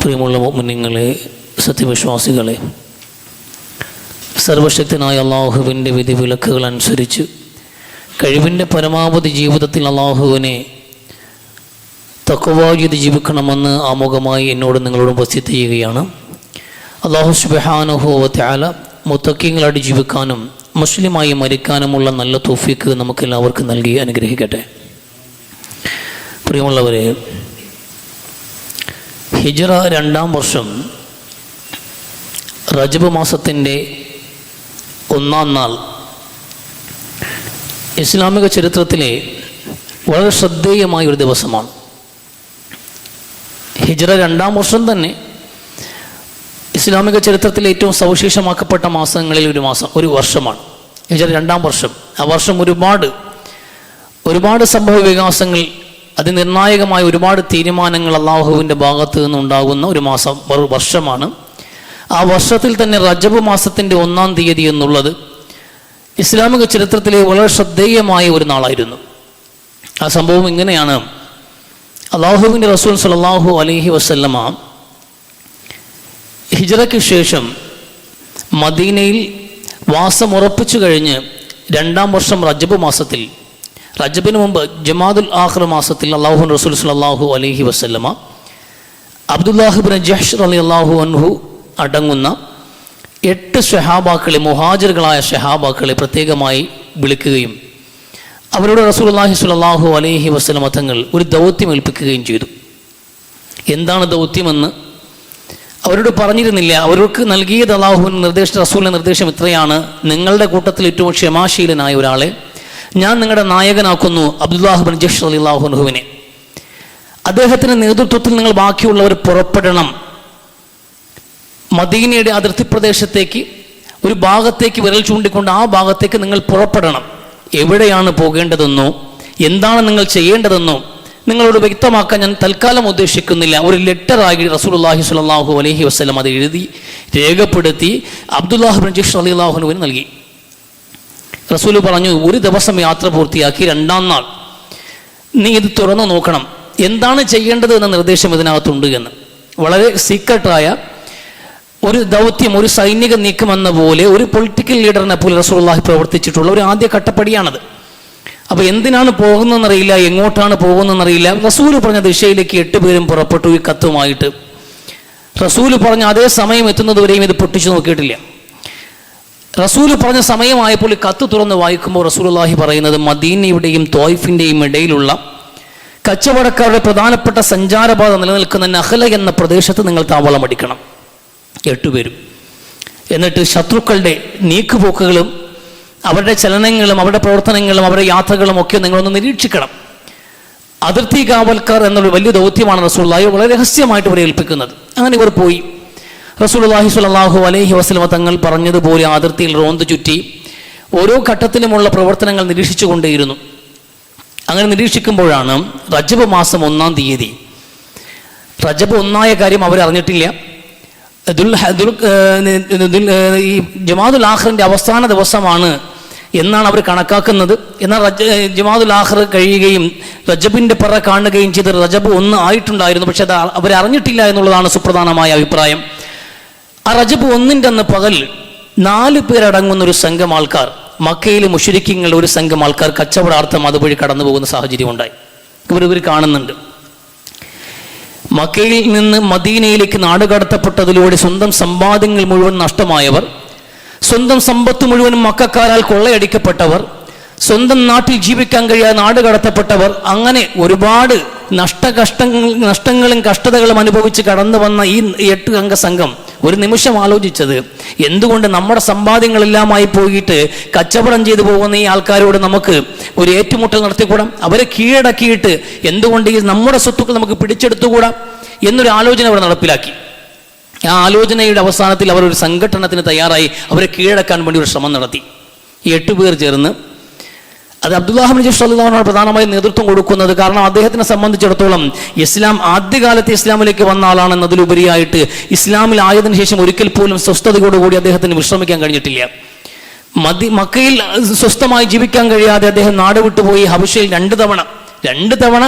പ്രിയമുള്ള മുഅ്മിനീങ്ങളെ, സത്യവിശ്വാസികളെ, സർവശക്തനായ അള്ളാഹുവിൻ്റെ വിധിവിലക്കുകൾ അനുസരിച്ച് കഴിവിൻ്റെ പരമാവധി ജീവിതത്തിൽ അള്ളാഹുവിനെ തഖ്വ ചെയ്ത് ജീവിക്കണമെന്ന് ആമുഖമായി എന്നോട് നിങ്ങളോട് വസിയത്ത് ചെയ്യുകയാണ്. അള്ളാഹു സുബ്ഹാനഹു വ തആല മുത്തഖീങ്ങളായിട്ട് ജീവിക്കാനും മുസ്ലിമായി മരിക്കാനുമുള്ള നല്ല തൗഫീക്ക് നമുക്കെല്ലാവർക്കും നൽകി അനുഗ്രഹിക്കട്ടെ. പ്രിയമുള്ളവരെ, ഹിജ്റ 2-ാം വർഷം റജബ് മാസത്തിൻ്റെ 1-ാം നാൾ ഇസ്ലാമിക ചരിത്രത്തിലെ വളരെ ശ്രദ്ധേയമായ ഒരു ദിവസമാണ്. ഹിജ്റ 2-ാം വർഷം തന്നെ ഇസ്ലാമിക ചരിത്രത്തിലെ ഏറ്റവും സവിശേഷമാക്കപ്പെട്ട മാസങ്ങളിൽ ഒരു വർഷമാണ് ഹിജ്റ 2-ാം വർഷം. ആ വർഷം ഒരുപാട് സംഭവ വികാസങ്ങൾ, അതിനിർണായകമായ ഒരുപാട് തീരുമാനങ്ങൾ അള്ളാഹുവിൻ്റെ ഭാഗത്ത് നിന്നുണ്ടാകുന്ന ഒരു വർഷമാണ്. ആ വർഷത്തിൽ തന്നെ റജബ് മാസത്തിൻ്റെ 1-ാം തീയതി എന്നുള്ളത് ഇസ്ലാമിക ചരിത്രത്തിലെ വളരെ ശ്രദ്ധേയമായ ഒരു നാളായിരുന്നു. ആ സംഭവം ഇങ്ങനെയാണ്. അള്ളാഹുവിൻ്റെ റസൂൽ സ്വല്ലല്ലാഹു അലൈഹി വസല്ലമ ഹിജ്റയ്ക്ക് ശേഷം മദീനയിൽ വാസമുറപ്പിച്ചു കഴിഞ്ഞ് 2-ാം വർഷം റജബ് മാസത്തിൽ, റജബിന് മുമ്പ് ജമാദുൽ ആഖിർ മാസത്തിൽ അള്ളാഹുവിൻ്റെ റസൂൽ സ്വല്ലല്ലാഹു അലൈഹി വസല്ലമ അബ്ദുല്ലാഹ് ഇബ്നു ജഹ്ഷ് റളിയല്ലാഹു അൻഹു അടങ്ങുന്ന 8 സ്വഹാബാക്കളെ, മുഹാജിറുകളായ സ്വഹാബാക്കളെ പ്രത്യേകമായി വിളിക്കുകയും അവരോട് റസൂലുള്ളാഹി സ്വല്ലല്ലാഹു അലൈഹി വസല്ലമ തങ്ങൾ ഒരു ദൗത്യം ഏൽപ്പിക്കുകയും ചെയ്തു. എന്താണ് ദൗത്യമെന്ന് അവരോട് പറഞ്ഞിരുന്നില്ല. അവർക്ക് നൽകിയത് അള്ളാഹുവിൻ്റെ റസൂലിൻ്റെ നിർദ്ദേശം ഇത്രയാണ്: നിങ്ങളുടെ കൂട്ടത്തിൽ ഏറ്റവും ക്ഷമാശീലനായ ഒരാളെ ഞാൻ നിങ്ങളുടെ നായകനാക്കുന്നു, അബ്ദുല്ലാഹ് ഇബ്നു ജഹ്ഷ് റളിയല്ലാഹു അൻഹുവിനെ. അദ്ദേഹത്തിൻ്റെ നേതൃത്വത്തിൽ നിങ്ങൾ ബാക്കിയുള്ളവർ പുറപ്പെടണം. മദീനയുടെ അതിർത്തി പ്രദേശത്തേക്ക്, ഒരു ഭാഗത്തേക്ക് വിരൽ ചൂണ്ടിക്കൊണ്ട് ആ ഭാഗത്തേക്ക് നിങ്ങൾ പുറപ്പെടണം. എവിടെയാണ് പോകേണ്ടതെന്നോ എന്താണ് നിങ്ങൾ ചെയ്യേണ്ടതെന്നോ നിങ്ങളോട് വ്യക്തമാക്കാൻ ഞാൻ തൽക്കാലം ഉദ്ദേശിക്കുന്നില്ല. ഒരു ലെറ്ററായി റസൂലുള്ളാഹി സ്വല്ലല്ലാഹു അലൈഹി വസല്ലം അത് എഴുതി രേഖപ്പെടുത്തി അബ്ദുല്ലാഹ് ഇബ്നു ജഹ്ഷ് റളിയല്ലാഹു അൻഹുവിന് നൽകി. റസൂൽ പറഞ്ഞു, ഒരു ദിവസം യാത്ര പൂർത്തിയാക്കി 2-ാം നാൾ നീ ഇത് തുറന്നു നോക്കണം, എന്താണ് ചെയ്യേണ്ടത് എന്ന നിർദ്ദേശം ഇതിനകത്തുണ്ട് എന്ന്. വളരെ സീക്രട്ടായ ഒരു ദൗത്യം, ഒരു സൈനിക നീക്കം എന്ന പോലെ, ഒരു പൊളിറ്റിക്കൽ ലീഡറിനെ പോലെ റസൂലുള്ളാഹി പ്രവർത്തിച്ചിട്ടുള്ള ഒരു ആദ്യ ഘട്ടപ്പടിയാണത്. അപ്പോൾ എന്തിനാണ് പോകുന്നതെന്നറിയില്ല, എങ്ങോട്ടാണ് പോകുന്നതെന്നറിയില്ല. റസൂൽ പറഞ്ഞ ദിശയിലേക്ക് 8 പേരും പുറപ്പെട്ടു ഈ കത്തുമായിട്ട്. റസൂൽ പറഞ്ഞ അതേ സമയം എത്തുന്നതുവരെയും ഇത് പൊട്ടിച്ചു നോക്കിയിട്ടില്ല. റസൂൽ പറഞ്ഞ സമയമായപ്പോൾ ഈ കത്ത് തുറന്ന് വായിക്കുമ്പോൾ റസൂലുള്ളാഹി പറയുന്നത്, മദീനയുടെയും ത്വായിഫിൻ്റെയും ഇടയിലുള്ള കച്ചവടക്കാരുടെ പ്രധാനപ്പെട്ട സഞ്ചാരപാത നിലനിൽക്കുന്ന നഖ്ല എന്ന പ്രദേശത്ത് നിങ്ങൾ താവളമടിക്കണം, 8 പേരും. എന്നിട്ട് ശത്രുക്കളുടെ നീക്കുപോക്കുകളും അവരുടെ ചലനങ്ങളും അവരുടെ പ്രവർത്തനങ്ങളും അവരുടെ യാത്രകളും ഒക്കെ നിങ്ങളൊന്ന് നിരീക്ഷിക്കണം. അതിർത്തി കാവൽക്കാർ എന്നൊരു വലിയ ദൗത്യമാണ് റസൂലുള്ളാഹി വളരെ രഹസ്യമായിട്ട് ഇവരെ ഏൽപ്പിക്കുന്നത്. അങ്ങനെ ഇവർ പോയി. റസൂലുള്ളാഹി സ്വല്ലല്ലാഹു അലൈഹി വസല്ലമ തങ്ങൾ പറഞ്ഞതുപോലെ അതിർത്തിയിൽ റോന്ത് ചുറ്റി ഓരോ ഘട്ടത്തിലുമുള്ള പ്രവർത്തനങ്ങൾ നിരീക്ഷിച്ചു കൊണ്ടേയിരുന്നു. അങ്ങനെ നിരീക്ഷിക്കുമ്പോഴാണ് റജബ് മാസം 1-ാം തീയതി. റജബ് 1-ആയ കാര്യം അവരറിഞ്ഞിട്ടില്ല. ഈ ജമാദുൽ ആഖിറിൻ്റെ അവസാന ദിവസമാണ് എന്നാണ് അവർ കണക്കാക്കുന്നത്. എന്നാൽ ജമാദുൽ ആഖിർ കഴിയുകയും റജബിൻ്റെ പറ കാണുകയും ചെയ്ത് റജബ് 1 ആയിട്ടുണ്ടായിരുന്നു. പക്ഷെ അത് അവരറിഞ്ഞിട്ടില്ല എന്നുള്ളതാണ് സുപ്രധാനമായ അഭിപ്രായം. ആ റജബ് 1-ൻ്റെ അന്ന് പകൽ 4 പേരടങ്ങുന്ന ഒരു സംഘം ആൾക്കാർ, മക്കയിലെ മുശ്രിക്കീങ്ങളുടെ ഒരു സംഘം ആൾക്കാർ കച്ചവടാർത്ഥം അതുവഴി കടന്നു പോകുന്ന സാഹചര്യം ഉണ്ടായി. ഇവർ കാണുന്നുണ്ട്. മക്കയിൽ നിന്ന് മദീനയിലേക്ക് നാടുകടത്തപ്പെട്ടതിലൂടെ സ്വന്തം സമ്പാദ്യങ്ങൾ മുഴുവൻ നഷ്ടമായവർ, സ്വന്തം സമ്പത്ത് മുഴുവൻ മക്കക്കാരാൽ കൊള്ളയടിക്കപ്പെട്ടവർ, സ്വന്തം നാട്ടിൽ ജീവിക്കാൻ കഴിയാതെ നാടുകടത്തപ്പെട്ടവർ, അങ്ങനെ ഒരുപാട് നഷ്ടങ്ങളും കഷ്ടതകളും അനുഭവിച്ച് കടന്നു വന്ന ഈ 8 അംഗ സംഘം ഒരു നിമിഷം ആലോചിച്ചത്, എന്തുകൊണ്ട് നമ്മുടെ സമ്പാദ്യങ്ങളെല്ലാമായി പോയിട്ട് കച്ചവടം ചെയ്തു പോകുന്ന ഈ ആൾക്കാരോട് നമുക്ക് ഒരു ഏറ്റുമുട്ടൽ നടത്തിക്കൂടാം, അവരെ കീഴടക്കിയിട്ട് എന്തുകൊണ്ട് ഈ നമ്മുടെ സ്വത്തുക്കൾ നമുക്ക് പിടിച്ചെടുത്തുകൂടാ എന്നൊരു ആലോചന അവർ നടപ്പിലാക്കി. ആ ആലോചനയുടെ അവസാനത്തിൽ അവർ ഒരു സംഘടനത്തിന് തയ്യാറായി അവരെ കീഴടക്കാൻ വേണ്ടി ഒരു ശ്രമം നടത്തി. ഈ 8 പേർ ചേർന്ന്, അത് അബ്ദുല്ലാഹ് ഇബ്നു ജഹ്ഷ് റളിയല്ലാഹു അൻഹു പ്രധാനമായും നേതൃത്വം കൊടുക്കുന്നത്. കാരണം അദ്ദേഹത്തിനെ സംബന്ധിച്ചിടത്തോളം ഇസ്ലാം ആദ്യകാലത്ത് ഇസ്ലാമിലേക്ക് വന്ന ആളാണെന്നതിലുപരിയായിട്ട് ഇസ്ലാമിൽ ആയതിനു ശേഷം ഒരിക്കൽ പോലും സ്വസ്ഥതയോടുകൂടി അദ്ദേഹത്തിന് വിശ്രമിക്കാൻ കഴിഞ്ഞിട്ടില്ല. മക്കയിൽ സ്വസ്ഥമായി ജീവിക്കാൻ കഴിയാതെ അദ്ദേഹം നാട് വിട്ടുപോയി ഹബശയിൽ 2 തവണ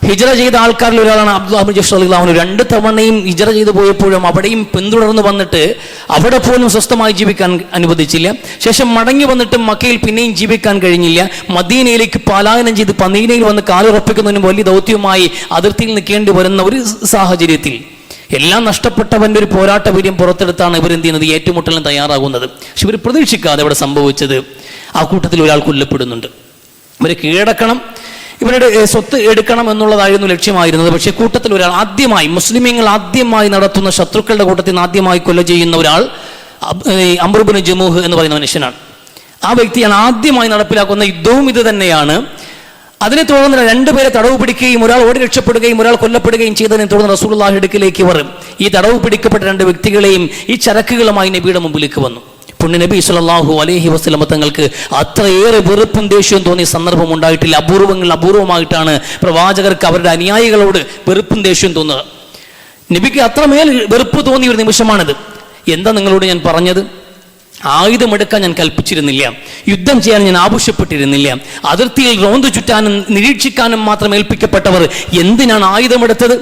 ഹിജറ ചെയ്ത ആൾക്കാരിൽ ഒരാളാണ് അബ്ദുല്ലാഹ് ഇബ്നു ജഹ്ഷ് റളിയല്ലാഹു അൻഹു. 2 തവണയും ഹിജറ ചെയ്തു പോയപ്പോഴും അവിടെയും പിന്തുടർന്ന് വന്നിട്ട് അവിടെ പോലും സ്വസ്ഥമായി ജീവിക്കാൻ അനുവദിച്ചില്ല. ശേഷം മടങ്ങി വന്നിട്ട് മക്കയിൽ പിന്നെയും ജീവിക്കാൻ കഴിഞ്ഞില്ല. മദീനയിലേക്ക് പലായനം ചെയ്ത് മദീനയിൽ വന്ന് കാലുറപ്പിക്കുന്നതിന് വലിയ ദൗത്യവുമായി അതിർത്തിയിൽ നിൽക്കേണ്ടി വരുന്ന ഒരു സാഹചര്യത്തിൽ എല്ലാം നഷ്ടപ്പെട്ടവൻ്റെ ഒരു പോരാട്ട വീര്യം പുറത്തെടുത്താണ് ഇവരെന്ത് ചെയ്യുന്നത്, ഏറ്റുമുട്ടലിന് തയ്യാറാകുന്നത്. പക്ഷെ ഇവർ പ്രതീക്ഷിക്കാതെ ഇവിടെ സംഭവിച്ചത് ആ കൂട്ടത്തിൽ ഒരാൾ കൊല്ലപ്പെടുന്നുണ്ട്. ഇവരെ കീഴടക്കണം, ഇവരുടെ സ്വത്ത് എടുക്കണം എന്നുള്ളതായിരുന്നു ലക്ഷ്യമായിരുന്നത്. പക്ഷേ കൂട്ടത്തിൽ ഒരാൾ ആദ്യമായി, മുസ്ലിമീങ്ങൾ ആദ്യമായി നടത്തുന്ന ശത്രുക്കളുടെ കൂട്ടത്തിൽ നിന്ന് ആദ്യമായി കൊല ചെയ്യുന്ന ഒരാൾ അംർ ഇബ്നു ജമൂഹ് എന്ന് പറയുന്ന മനുഷ്യനാണ്. ആ വ്യക്തിയാണ് ആദ്യമായി നടപ്പിലാക്കുന്ന യുദ്ധവും ഇത് തന്നെയാണ്. അതിനെ തുടർന്ന് 2 പേരെ തടവ് പിടിക്കുകയും ഒരാൾ ഓടി രക്ഷപ്പെടുകയും ഒരാൾ കൊല്ലപ്പെടുകയും ചെയ്തതിനെ തുടർന്ന് റസൂലുള്ളാഹി അടുക്കിലേക്ക് വരും. ഈ തടവ് പിടിക്കപ്പെട്ട 2 വ്യക്തികളെയും ഈ ചരക്കുകളുമായി നബിയുടെ മുമ്പിലേക്ക് വന്നു. പുണ്യ നബി സല്ലല്ലാഹു അലൈഹി വസല്ലം തങ്ങൾക്ക് അത്രയേറെ വെറുപ്പും ദേഷ്യവും തോന്നിയ സന്ദർഭം ഉണ്ടായിട്ടില്ല. അപൂർവമായിട്ടാണ് പ്രവാചകർക്ക് അവരുടെ അനുയായികളോട് വെറുപ്പും ദേഷ്യവും തോന്നുക. നബിക്ക് അത്രമേൽ വെറുപ്പ് തോന്നിയ ഒരു നിമിഷമാണിത്. എന്താ നിങ്ങളോട് ഞാൻ പറഞ്ഞത്? ആയുധമെടുക്കാൻ ഞാൻ കൽപ്പിച്ചിരുന്നില്ല, യുദ്ധം ചെയ്യാൻ ഞാൻ ആവശ്യപ്പെട്ടിരുന്നില്ല. അതിർത്തിയിൽ റോന്തു ചുറ്റാനും നിരീക്ഷിക്കാനും മാത്രം ഏൽപ്പിക്കപ്പെട്ടവർ എന്തിനാണ് ആയുധമെടുത്തത്?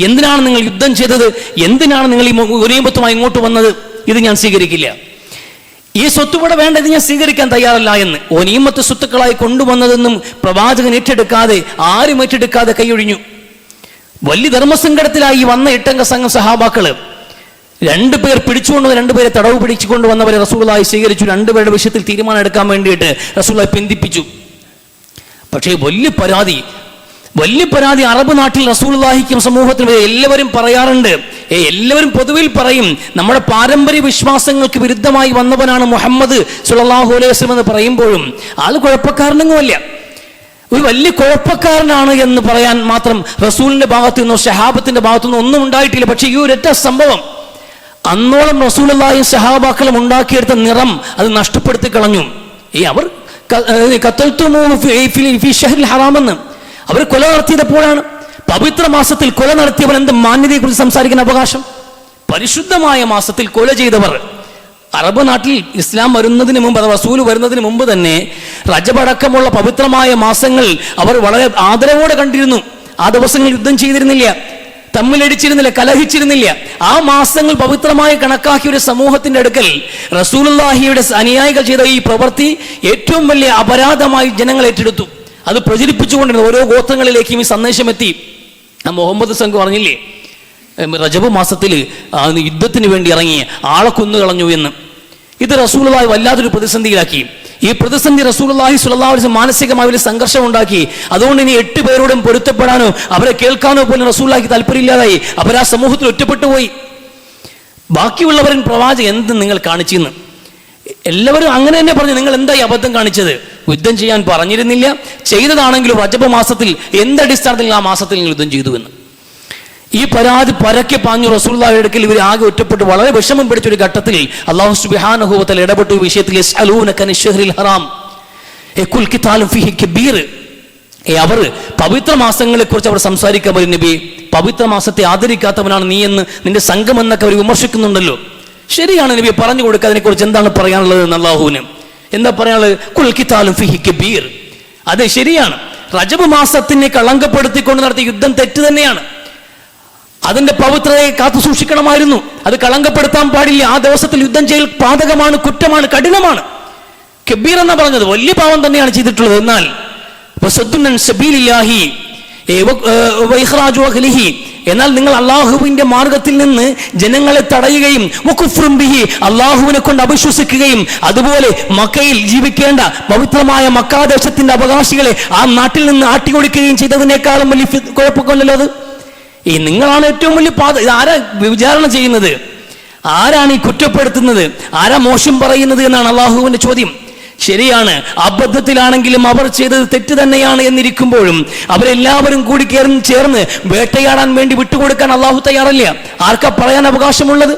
എന്തിനാണ് നിങ്ങൾ യുദ്ധം ചെയ്തത്? എന്തിനാണ് നിങ്ങൾ ഈ ഗനീമത്തുമായി ഇങ്ങോട്ട് വന്നത്? ഇത് ഞാൻ സ്വീകരിക്കില്ല. ഈ സ്വത്തുകൂടെ വേണ്ട, ഇത് ഞാൻ സ്വീകരിക്കാൻ തയ്യാറല്ല എന്ന് ഗനീമത്ത് സ്വത്തുക്കളായി കൊണ്ടുവന്നതെന്നും പ്രവാചകൻ ഏറ്റെടുക്കാതെ, ആരും ഏറ്റെടുക്കാതെ കൈയൊഴിഞ്ഞു. വലിയ ധർമ്മസങ്കടത്തിലായി വന്ന 8 സംഘം സഹാബാക്കള് 2 പേർ പിടിച്ചുകൊണ്ട് 2 പേരെ തടവ് പിടിച്ചുകൊണ്ട് വന്നവരെ റസൂലുള്ളാഹി സ്വീകരിച്ചു. 2 പേരുടെ വിഷയത്തിൽ തീരുമാനം എടുക്കാൻ വേണ്ടിയിട്ട് റസൂലുള്ളാഹി പിന്തിപ്പിച്ചു. പക്ഷേ വലിയ പരാതി അറബ് നാട്ടിൽ റസൂലുള്ളാഹിക്കും സമൂഹത്തിനും എല്ലാവരും പറയാറുണ്ട്. എല്ലാവരും പൊതുവിൽ പറയും, നമ്മുടെ പാരമ്പര്യ വിശ്വാസങ്ങൾക്ക് വിരുദ്ധമായി വന്നവനാണ് മുഹമ്മദ് സ്വല്ലല്ലാഹു അലൈഹി വസല്ലം എന്ന് പറയുമ്പോഴും ആൾ കുഴപ്പക്കാരനൊന്നുമല്ല. ഒരു വലിയ കുഴപ്പക്കാരനാണ് എന്ന് പറയാൻ മാത്രം റസൂലിന്റെ ഭാഗത്തു നിന്നോ സഹാബത്തിന്റെ ഭാഗത്തു നിന്നോ ഒന്നും ഉണ്ടായിട്ടില്ല. പക്ഷേ ഈ ഒരൊറ്റ സംഭവം അന്നോളം റസൂലുള്ളാഹിയും സഹാബാക്കളും ഉണ്ടാക്കിയെടുത്ത നിറം അത് നഷ്ടപ്പെടുത്തി കളഞ്ഞു. അവർ ഹറാമെന്ന് അവർ കൊല നടത്തിയതെപ്പോഴാണ്? പവിത്ര മാസത്തിൽ കൊല നടത്തിയവർ എന്ത് മാന്യതയെക്കുറിച്ച് സംസാരിക്കുന്ന അവകാശം? പരിശുദ്ധമായ മാസത്തിൽ കൊല ചെയ്തവർ അറബ് നാട്ടിൽ ഇസ്ലാം വരുന്നതിന് മുമ്പ്, അഥവാ റസൂൽ വരുന്നതിന് മുമ്പ് തന്നെ റജബ് അടക്കമുള്ള പവിത്രമായ മാസങ്ങൾ അവർ വളരെ ആദരവോടെ കണ്ടിരുന്നു. ആ ദിവസങ്ങളിൽ യുദ്ധം ചെയ്തിരുന്നില്ല, തമ്മിലടിച്ചിരുന്നില്ല, കലഹിച്ചിരുന്നില്ല. ആ മാസങ്ങൾ പവിത്രമായി കണക്കാക്കിയ ഒരു സമൂഹത്തിന്റെ അടുക്കൽ റസൂലുള്ളാഹിയുടെ അനുയായികൾ ചെയ്ത ഈ പ്രവൃത്തി ഏറ്റവും വലിയ അപരാധമായി ജനങ്ങൾ ഏറ്റെടുത്തു. അത് പ്രചരിപ്പിച്ചുകൊണ്ടിരുന്നു. ഓരോ ഗോത്രങ്ങളിലേക്കും ഈ സന്ദേശം എത്തി. മുഹമ്മദ് സംഘം പറഞ്ഞില്ലേ, റജബ് മാസത്തിൽ യുദ്ധത്തിന് വേണ്ടി ഇറങ്ങി ആളെ കൊന്നുകളഞ്ഞു എന്ന്. ഇത് റസൂലുള്ളാഹി വല്ലാത്തൊരു പ്രതിസന്ധിയിലാക്കി. ഈ പ്രതിസന്ധി റസൂലുള്ളാഹി സ്വല്ലല്ലാഹു അലൈഹി വസല്ലം മാനസികമായ ഒരു സംഘർഷം ഉണ്ടാക്കി. അതുകൊണ്ട് ഇനി 8 പേരോടും പൊരുത്തപ്പെടാനോ അവരെ കേൾക്കാനോ പോലും റസൂലുള്ളാഹിക്ക് താല്പര്യമില്ലാതായി. അവരാ സമൂഹത്തിൽ ഒറ്റപ്പെട്ടു പോയി. ബാക്കിയുള്ളവരും പ്രവാചകൻ എന്ത് നിങ്ങൾ കാണിച്ചെന്ന് എല്ലാവരും അങ്ങനെ തന്നെ പറഞ്ഞു. നിങ്ങൾ എന്തായി അബദ്ധം കാണിച്ചത്? യുദ്ധം ചെയ്യാൻ പറഞ്ഞിരുന്നില്ല, ചെയ്തതാണെങ്കിലും റജബ് മാസത്തിൽ എന്തടിസ്ഥാനത്തിൽ ആ മാസത്തിൽ നിങ്ങൾ യുദ്ധം ചെയ്തു എന്ന്. ഈ പരാതി പരക്കെ പാഞ്ഞു റസൂലുള്ളാഹിയുടെ അടുക്കൽ ഇവർ ആകെ ഒറ്റപ്പെട്ടു. വളരെ വിഷമം പിടിച്ചൊരു ഘട്ടത്തിൽ അല്ലാഹു സുബ്ഹാനഹു വ തആല ഇടപെട്ട വിഷയത്തിൽ യസ്അലൂനക അനിശ്ശഹ്റിൽ ഹറാം യഖുൽ ഖിതാലും ഫീഹി കബീർ. അവർ പവിത്ര മാസങ്ങളെ കുറിച്ച് അവർ സംസാരിക്കാൻ പറയും. നബി, പവിത്ര മാസത്തെ ആദരിക്കാത്തവനാണ് നീ എന്ന് നിന്റെ സംഘം എന്നൊക്കെ അവർ വിമർശിക്കുന്നുണ്ടല്ലോ. ശരിയാണ് നബി, പറഞ്ഞു കൊടുക്കുക അതിനെക്കുറിച്ച് എന്താണ് പറയാനുള്ളത് എന്ന്. അല്ലാഹുവിന് എന്താ പറയാനുള്ളത്? ഖുൽ ഖിതാലും ഫീഹി കബീർ. അതെ, ശരിയാണ്. റജബ് മാസത്തിനെ കളങ്കപ്പെടുത്തിക്കൊണ്ട് നടത്തിയ യുദ്ധം തെറ്റ് തന്നെയാണ്. അതിന്റെ പവിത്രതയെ കാത്തു സൂക്ഷിക്കണമായിരുന്നു. അത് കളങ്കപ്പെടുത്താൻ പാടില്ല. ആ ദിവസത്തിൽ യുദ്ധം ചെയ്യൽ പാതകമാണ്, കുറ്റമാണ്, കഠിനമാണ്. കബീർ എന്നാ പറഞ്ഞത്, വലിയ പാവം തന്നെയാണ് ചെയ്തിട്ടുള്ളത്. എന്നാൽ എന്നാൽ നിങ്ങൾ അള്ളാഹുവിന്റെ മാർഗത്തിൽ നിന്ന് ജനങ്ങളെ തടയുകയും അള്ളാഹുവിനെ കൊണ്ട് അവിശ്വസിക്കുകയും അതുപോലെ മക്കയിൽ ജീവിക്കേണ്ട പവിത്രമായ മക്കാദേശത്തിന്റെ അവകാശികളെ ആ നാട്ടിൽ നിന്ന് ആട്ടിയൊടിക്കുകയും ചെയ്തതിനേക്കാളും വലിയ കുഴപ്പമല്ലല്ലോ അത്. ഈ നിങ്ങളാണ് ഏറ്റവും വലിയ ആരാ വിചാരണ ചെയ്യുന്നത്? ആരാണ് ഈ കുറ്റപ്പെടുത്തുന്നത്? ആരാ മോശം പറയുന്നത് എന്നാണ് അള്ളാഹുവിന്റെ ചോദ്യം. ശരിയാണ്, അബദ്ധത്തിലാണെങ്കിലും അവർ ചെയ്തത് തെറ്റ് തന്നെയാണ് എന്നിരിക്കുമ്പോഴും അവരെല്ലാവരും കൂടി ചേർന്ന് വേട്ടയാടാൻ വേണ്ടി വിട്ടുകൊടുക്കാൻ അള്ളാഹു തയ്യാറല്ല. ആർക്കാ പറയാൻ അവകാശമുള്ളത്?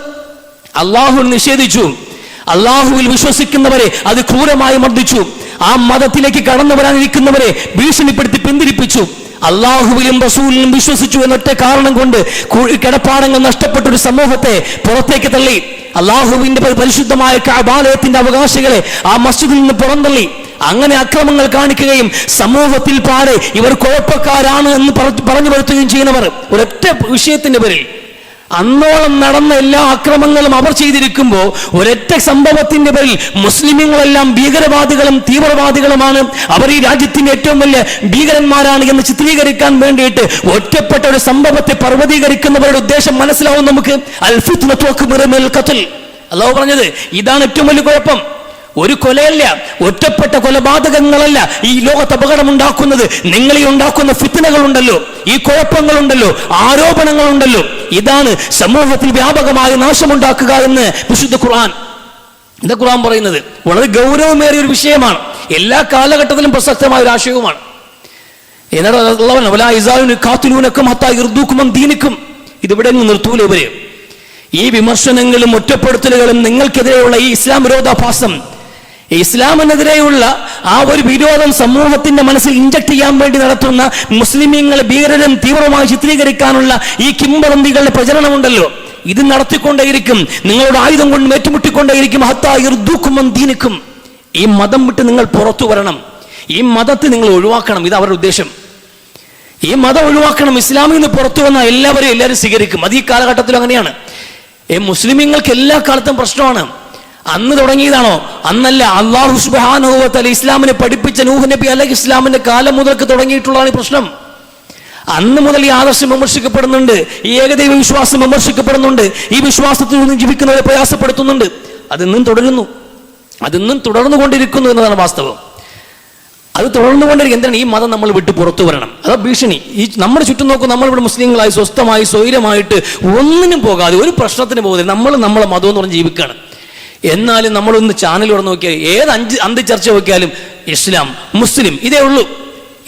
അള്ളാഹു നിഷേധിച്ചു. അള്ളാഹുവിൽ വിശ്വസിക്കുന്നവരെ അത് ക്രൂരമായി മർദ്ദിച്ചു. ആ മതത്തിലേക്ക് കടന്നു വരാനിരിക്കുന്നവരെ ഭീഷണിപ്പെടുത്തി പിന്തിരിപ്പിച്ചു. അള്ളാഹുവിലും റസൂലിലും വിശ്വസിച്ചു എന്നൊറ്റ കാരണം കൊണ്ട് കിടപ്പാടങ്ങൾ നഷ്ടപ്പെട്ട ഒരു സമൂഹത്തെ പുറത്തേക്ക് തള്ളി. അള്ളാഹുവിന്റെ പരിശുദ്ധമായ കഅബാലയത്തിന്റെ അവകാശികളെ ആ മസ്ജിദിൽ നിന്ന് പുറന്തള്ളി. അങ്ങനെ അക്രമങ്ങൾ കാണിക്കുകയും സമൂഹത്തിൽ പാടെ ഇവർ കുഴപ്പക്കാരാണ് എന്ന് പറഞ്ഞു വരുത്തുകയും ചെയ്യുന്നവർ ഒരൊറ്റ വിഷയത്തിന്റെ പേരിൽ അന്നോളം നടന്ന എല്ലാ അക്രമങ്ങളും അവർ ചെയ്തിരിക്കുമ്പോൾ ഒരൊറ്റ സംഭവത്തിന്റെ പേരിൽ മുസ്ലിമുകളെല്ലാം ഭീകരവാദികളും തീവ്രവാദികളുമാണ്, അവർ ഈ രാജ്യത്തിന്റെ ഏറ്റവും വലിയ ഭീകരന്മാരാണ് എന്ന് ചിത്രീകരിക്കാൻ വേണ്ടിയിട്ട് ഒറ്റപ്പെട്ട ഒരു സംഭവത്തെ പർവ്വതീകരിക്കുന്നവരുടെ ഉദ്ദേശം മനസ്സിലാവും നമുക്ക്. അൽ ഫിത്നതു അക്ബറു മിനൽ ഖത്ൽ, അല്ലാഹു പറഞ്ഞത് ഇതാണ് ഏറ്റവും വലിയ കുഴപ്പം. ഒരു കൊലയല്ല, ഒറ്റപ്പെട്ട കൊലപാതകങ്ങളല്ല ഈ ലോകത്ത് അപകടമുണ്ടാക്കുന്നത്. നിങ്ങൾ ഈ ഉണ്ടാക്കുന്ന ഫിത്നകളുണ്ടല്ലോ, ഈ കുഴപ്പങ്ങളുണ്ടല്ലോ, ആരോപണങ്ങളുണ്ടല്ലോ, ഇതാണ് സമൂഹത്തിൽ വ്യാപകമായ നാശമുണ്ടാക്കുക എന്ന് വിശുദ്ധ ഖുർആൻ. എന്താ ഖുർആൻ പറയുന്നത്? വളരെ ഗൗരവമേറിയ ഒരു വിഷയമാണ്, എല്ലാ കാലഘട്ടത്തിലും പ്രസക്തമായ ഒരു ആശയവുമാണ്. ഇതിവിടെ നിർത്തൂല ഇവര്. ഈ വിമർശനങ്ങളും ഒറ്റപ്പെടുത്തലുകളും നിങ്ങൾക്കെതിരെയുള്ള ഈ ഇസ്ലാം വിരോധാഭാസം, ഇസ്ലാമിനെതിരെയുള്ള ആ ഒരു വിരോധം സമൂഹത്തിന്റെ മനസ്സിൽ ഇഞ്ചക്ട് ചെയ്യാൻ വേണ്ടി നടത്തുന്ന മുസ്ലിമീങ്ങളെ ഭീകരരും തീവ്രമായി ചിത്രീകരിക്കാനുള്ള ഈ കിംവദന്തികളുടെ പ്രചരണമുണ്ടല്ലോ, ഇത് നടത്തിക്കൊണ്ടേയിരിക്കും. നിങ്ങളുടെ ആയുധം കൊണ്ട് ഏറ്റുമുട്ടിക്കൊണ്ടേയിരിക്കും. ഹത്താ യർദൂക്കും അൻ ദീനിക്കും. ഈ മതം വിട്ട് നിങ്ങൾ പുറത്തു വരണം, ഈ മതത്തെ നിങ്ങൾ ഒഴിവാക്കണം. ഇത് അവരുടെ ഉദ്ദേശം. ഈ മതം ഒഴിവാക്കണം. ഇസ്ലാമിൽ നിന്ന് പുറത്തു വന്നാൽ എല്ലാവരും സ്വീകരിക്കും. അത് ഈ കാലഘട്ടത്തിൽ അങ്ങനെയാണ്. മുസ്ലിമീങ്ങൾക്ക് എല്ലാ കാലത്തും പ്രശ്നമാണ്. അന്ന് തുടങ്ങിയതാണോ? അന്നല്ല. അല്ലാഹു സുബ്ഹാനഹു വ തആല ഇസ്ലാമിനെ പഠിപ്പിച്ച നൂഹ് നബി അലൈഹി ഇസ്ലാമിന്റെ കാലം മുതൽക്ക് തുടങ്ങിയിട്ടുള്ളതാണ് ഈ പ്രശ്നം. അന്ന് മുതൽ ഈ ആദർശം വിമർശിക്കപ്പെടുന്നുണ്ട്, ഈ ഏകദൈവ വിശ്വാസം വിമർശിക്കപ്പെടുന്നുണ്ട്, ഈ വിശ്വാസത്തിൽ നിന്ന് ജീവിക്കുന്നവരെ പ്രയാസപ്പെടുത്തുന്നുണ്ട്. അതിന്നും തുടരുന്നു, അതിന്നും തുടർന്നുകൊണ്ടിരിക്കുന്നു എന്നതാണ് വാസ്തവം. അത് തുടർന്നുകൊണ്ടിരിക്കും. എന്താണ്? ഈ മതം നമ്മൾ വിട്ട് പുറത്തു വരണം. അതാ ഭീഷണി. ഈ നമ്മുടെ ചുറ്റും നോക്കും, നമ്മളിവിടെ മുസ്ലിങ്ങളായി സ്വസ്ഥമായി സ്വൈരമായിട്ട് ഒന്നിനും പോകാതെ ഒരു പ്രശ്നത്തിന് പോകുന്നില്ല, നമ്മളെ മതം എന്ന് പറഞ്ഞ് ജീവിക്കുകയാണ്. എന്നാലും നമ്മളൊന്ന് ചാനൽ തുറന്ന് നോക്കിയാൽ ഏത് അന്തി ചർച്ച നോക്കിയാലും ഇസ്ലാം മുസ്ലിം ഇതേ ഉള്ളൂ,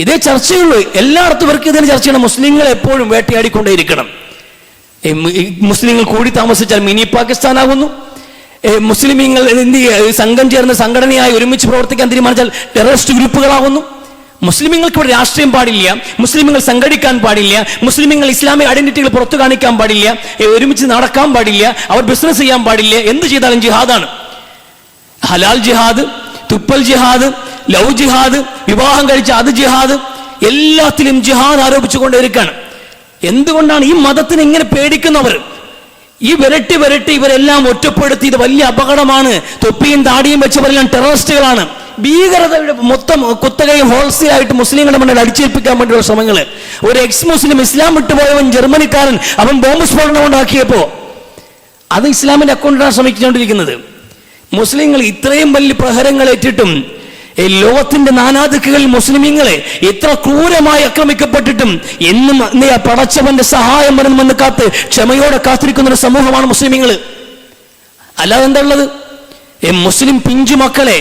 ഇതേ ചർച്ചയുള്ളൂ. എല്ലായിടത്തും ഇവർക്ക് ഇതിന് ചർച്ചയാണ്. മുസ്ലിങ്ങൾ എപ്പോഴും വേട്ടയാടിക്കൊണ്ടേയിരിക്കണം. മുസ്ലിങ്ങൾ കൂടി താമസിച്ചാൽ മിനി പാകിസ്ഥാൻ ആകുന്നു. മുസ്ലിമീങ്ങൾ സംഘം ചേർന്ന് സംഘടനയായി ഒരുമിച്ച് പ്രവർത്തിക്കാൻ തീരുമാനിച്ചാൽ ടെററിസ്റ്റ് ഗ്രൂപ്പുകളാകുന്നു. മുസ്ലിമീങ്ങൾക്ക് ഇവിടെ രാഷ്ട്രീയം പാടില്ല, മുസ്ലിമീങ്ങൾ സംഘടിക്കാൻ പാടില്ല, മുസ്ലിമീങ്ങൾ ഇസ്ലാമിക ഐഡന്റിറ്റികൾ പുറത്തു കാണിക്കാൻ പാടില്ല, ഒരുമിച്ച് നടക്കാൻ പാടില്ല, അവർ ബിസിനസ് ചെയ്യാൻ പാടില്ല. എന്ത് ചെയ്താലും ജിഹാദാണ്. ഹലാൽ ജിഹാദ്, തുപ്പൽ ജിഹാദ്, ലവ് ജിഹാദ്, വിവാഹം കഴിച്ച അത് ജിഹാദ്, എല്ലാത്തിലും ജിഹാദ് ആരോപിച്ചുകൊണ്ടേയിരിക്കുകയാണ്. എന്തുകൊണ്ടാണ് ഈ മതത്തിന് ഇങ്ങനെ പേടിക്കുന്നവർ? ഈ വിരട്ടി ഇവരെല്ലാം ഒറ്റപ്പെടുത്തി ഇത് വലിയ അപകടമാണ്, തൊപ്പിയും താടിയും വെച്ചവരെല്ലാം ടെററിസ്റ്റുകളാണ്, ഭീകരതയുടെ മൊത്തം കുത്തകയും ഹോൾസെയിലായിട്ട് മുസ്ലിങ്ങളുടെ മുന്നിൽ അടിച്ചേൽപ്പിക്കാൻ വേണ്ടിയുള്ള ശ്രമങ്ങൾ. ഒരു എക്സ് മുസ്ലിം ഇസ്ലാം വിട്ടുപോയവൻ ജർമ്മനിക്കാരൻ, അവൻ ബോംബ് സ്ഫോടനം ഉണ്ടാക്കിയപ്പോ അത് ഇസ്ലാമിന്റെ അക്കൗണ്ടിലാണ് ശ്രമിച്ചുകൊണ്ടിരിക്കുന്നത്. മുസ്ലിങ്ങൾ ഇത്രയും വലിയ പ്രഹരങ്ങൾ ഏറ്റിട്ടും ലോകത്തിന്റെ നാനാദിക്കുകളിൽ മുസ്ലിമീങ്ങളെ എത്ര ക്രൂരമായി ആക്രമിക്കപ്പെട്ടിട്ടും എന്നും പടച്ചവന്റെ സഹായം വരുമെന്ന് കാത്ത് ക്ഷമയോടെ കാത്തിരിക്കുന്ന ഒരു സമൂഹമാണ് മുസ്ലിമീങ്ങൾ. അല്ലാതെ എന്താ ഉള്ളത്? മുസ്ലിം പിഞ്ചു മക്കളെ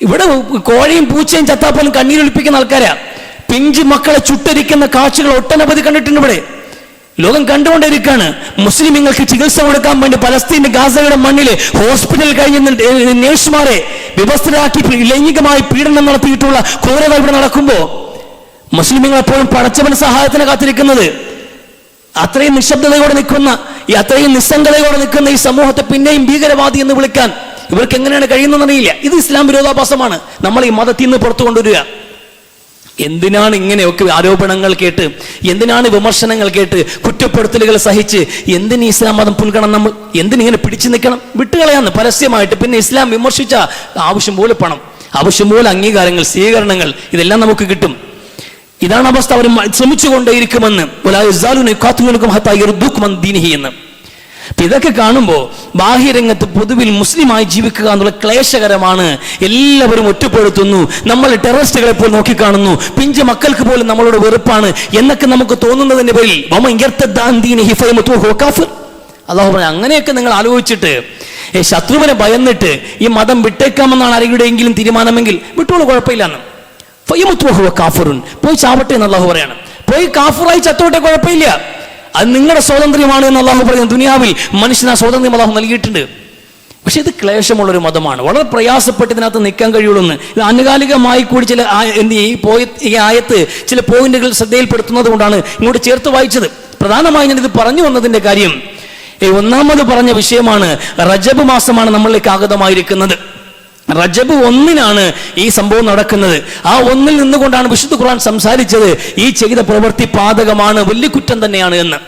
ഇവിടെ കോഴയും പൂച്ചയും ചത്താപ്പോലും കണ്ണീരൊലിപ്പിക്കുന്ന ആൾക്കാരാ. പിഞ്ചു മക്കളെ ചുട്ടരിക്കുന്ന കാഴ്ചകൾ ഒട്ടനവധി കണ്ടിട്ടുണ്ട്. ഇവിടെ ലോകം കണ്ടുകൊണ്ടിരിക്കുകയാണ്. മുസ്ലിമീങ്ങൾക്ക് ചികിത്സ കൊടുക്കാൻ വേണ്ടി പലസ്തീന്റെ ഗാസയുടെ മണ്ണിൽ ഹോസ്പിറ്റൽ കഴിഞ്ഞ നേഴ്സുമാരെ വ്യവസ്ഥരാക്കി ലൈംഗികമായി പീഡനം നടത്തിയിട്ടുള്ള ക്രൂരത ഇവിടെ നടക്കുമ്പോ മുസ്ലിമീങ്ങൾ എപ്പോഴും പടച്ചവന്റെ സഹായത്തിന് കാത്തിരിക്കുന്നത്. അത്രയും നിശബ്ദതയോടെ നിൽക്കുന്ന, അത്രയും നിസ്സംഗതയോടെ നിൽക്കുന്ന ഈ സമൂഹത്തെ പിന്നെയും ഭീകരവാദി എന്ന് വിളിക്കാൻ ഇവർക്ക് എങ്ങനെയാണ് കഴിയുന്നതെന്നറിയില്ല. ഇത് ഇസ്ലാം വിരോധാഭാസമാണ്. നമ്മൾ ഈ മതത്തിൽ നിന്ന് പുറത്തു കൊണ്ടുവരിക. എന്തിനാണ് ഇങ്ങനെയൊക്കെ ആരോപണങ്ങൾ കേട്ട്, എന്തിനാണ് വിമർശനങ്ങൾ കേട്ട്, കുറ്റപ്പെടുത്തലുകൾ സഹിച്ച് എന്തിന് ഇസ്ലാം മതം പുൽകണം? നമ്മൾ എന്തിനിങ്ങനെ പിടിച്ചു നിൽക്കണം? വിട്ടുകളയാന്ന് പരസ്യമായിട്ട്. പിന്നെ ഇസ്ലാം വിമർശിച്ച ആവശ്യം പോലെ പണം, ആവശ്യം പോലെ അംഗീകാരങ്ങൾ, സ്വീകരണങ്ങൾ, ഇതെല്ലാം നമുക്ക് കിട്ടും. ഇതാണ് അവസ്ഥ. അവർ ശ്രമിച്ചുകൊണ്ടേയിരിക്കുമെന്ന് എന്ന്. ഇതൊക്കെ കാണുമ്പോൾ ബാഹ്യരംഗത്ത് പൊതുവിൽ മുസ്ലിമായി ജീവിക്കുക എന്നുള്ള ക്ലേശകരമാണ്. എല്ലാവരും ഒറ്റപ്പെടുത്തുന്നു, നമ്മൾ ടെററിസ്റ്റുകളെ പോലും നോക്കിക്കാണുന്നു, പിഞ്ച് മക്കൾക്ക് പോലും നമ്മളോട് വെറുപ്പാണ് എന്നൊക്കെ നമുക്ക് തോന്നുന്നതിന്റെ പേരിൽ അല്ലാഹു പറഞ്ഞു, അങ്ങനെയൊക്കെ നിങ്ങൾ ആലോചിച്ചിട്ട് ശത്രുവിനെ ഭയന്നിട്ട് ഈ മതം വിട്ടേക്കാമെന്നാണ് ആരുടെയെങ്കിലും തീരുമാനമെങ്കിൽ വിട്ടോളൂ, കുഴപ്പമില്ലാന്ന്. പോയി ചാവട്ടെ എന്ന് അല്ലാഹു പറയാണ്. പോയി കാഫിറായി ചത്തോട്ടെ, കുഴപ്പമില്ല. അത് നിങ്ങളുടെ സ്വാതന്ത്ര്യമാണ് എന്ന് അല്ലാഹു പറയുന്നത്. ദുനിയാവിൽ മനുഷ്യന് ആ സ്വാതന്ത്ര്യം അല്ലാഹു നൽകിയിട്ടുണ്ട്. പക്ഷെ ഇത് ക്ലേശമുള്ളൊരു മതമാണ്. വളരെ പ്രയാസപ്പെട്ട് ഇതിനകത്ത് നിൽക്കാൻ കഴിയുള്ളൂ. ഇത് ആനുകാലികമായി കൂടി ചില ഈ ആയത്ത് ചില പോയിന്റുകൾ ശ്രദ്ധയിൽപ്പെടുത്തുന്നത് കൊണ്ടാണ് ഇങ്ങോട്ട് ചേർത്ത് വായിച്ചത്. പ്രധാനമായി ഞാൻ ഇത് പറഞ്ഞു വന്നതിന്റെ കാര്യം, ഒന്നാമത് പറഞ്ഞ വിഷയമാണ് റജബ് മാസമാണ് നമ്മളിലേക്ക് ആഗതമായിരിക്കുന്നത്. റജബ് 1-നാണ് ഈ സംഭവം നടക്കുന്നത്. ആ 1-ൽ നിന്നുകൊണ്ടാണ് വിശുദ്ധ ഖുർആൻ സംസാരിച്ചത് ഈ ചെയ്ത പ്രവൃത്തി പാതകമാണ്, വലിയ കുറ്റം തന്നെയാണ് എന്ന്.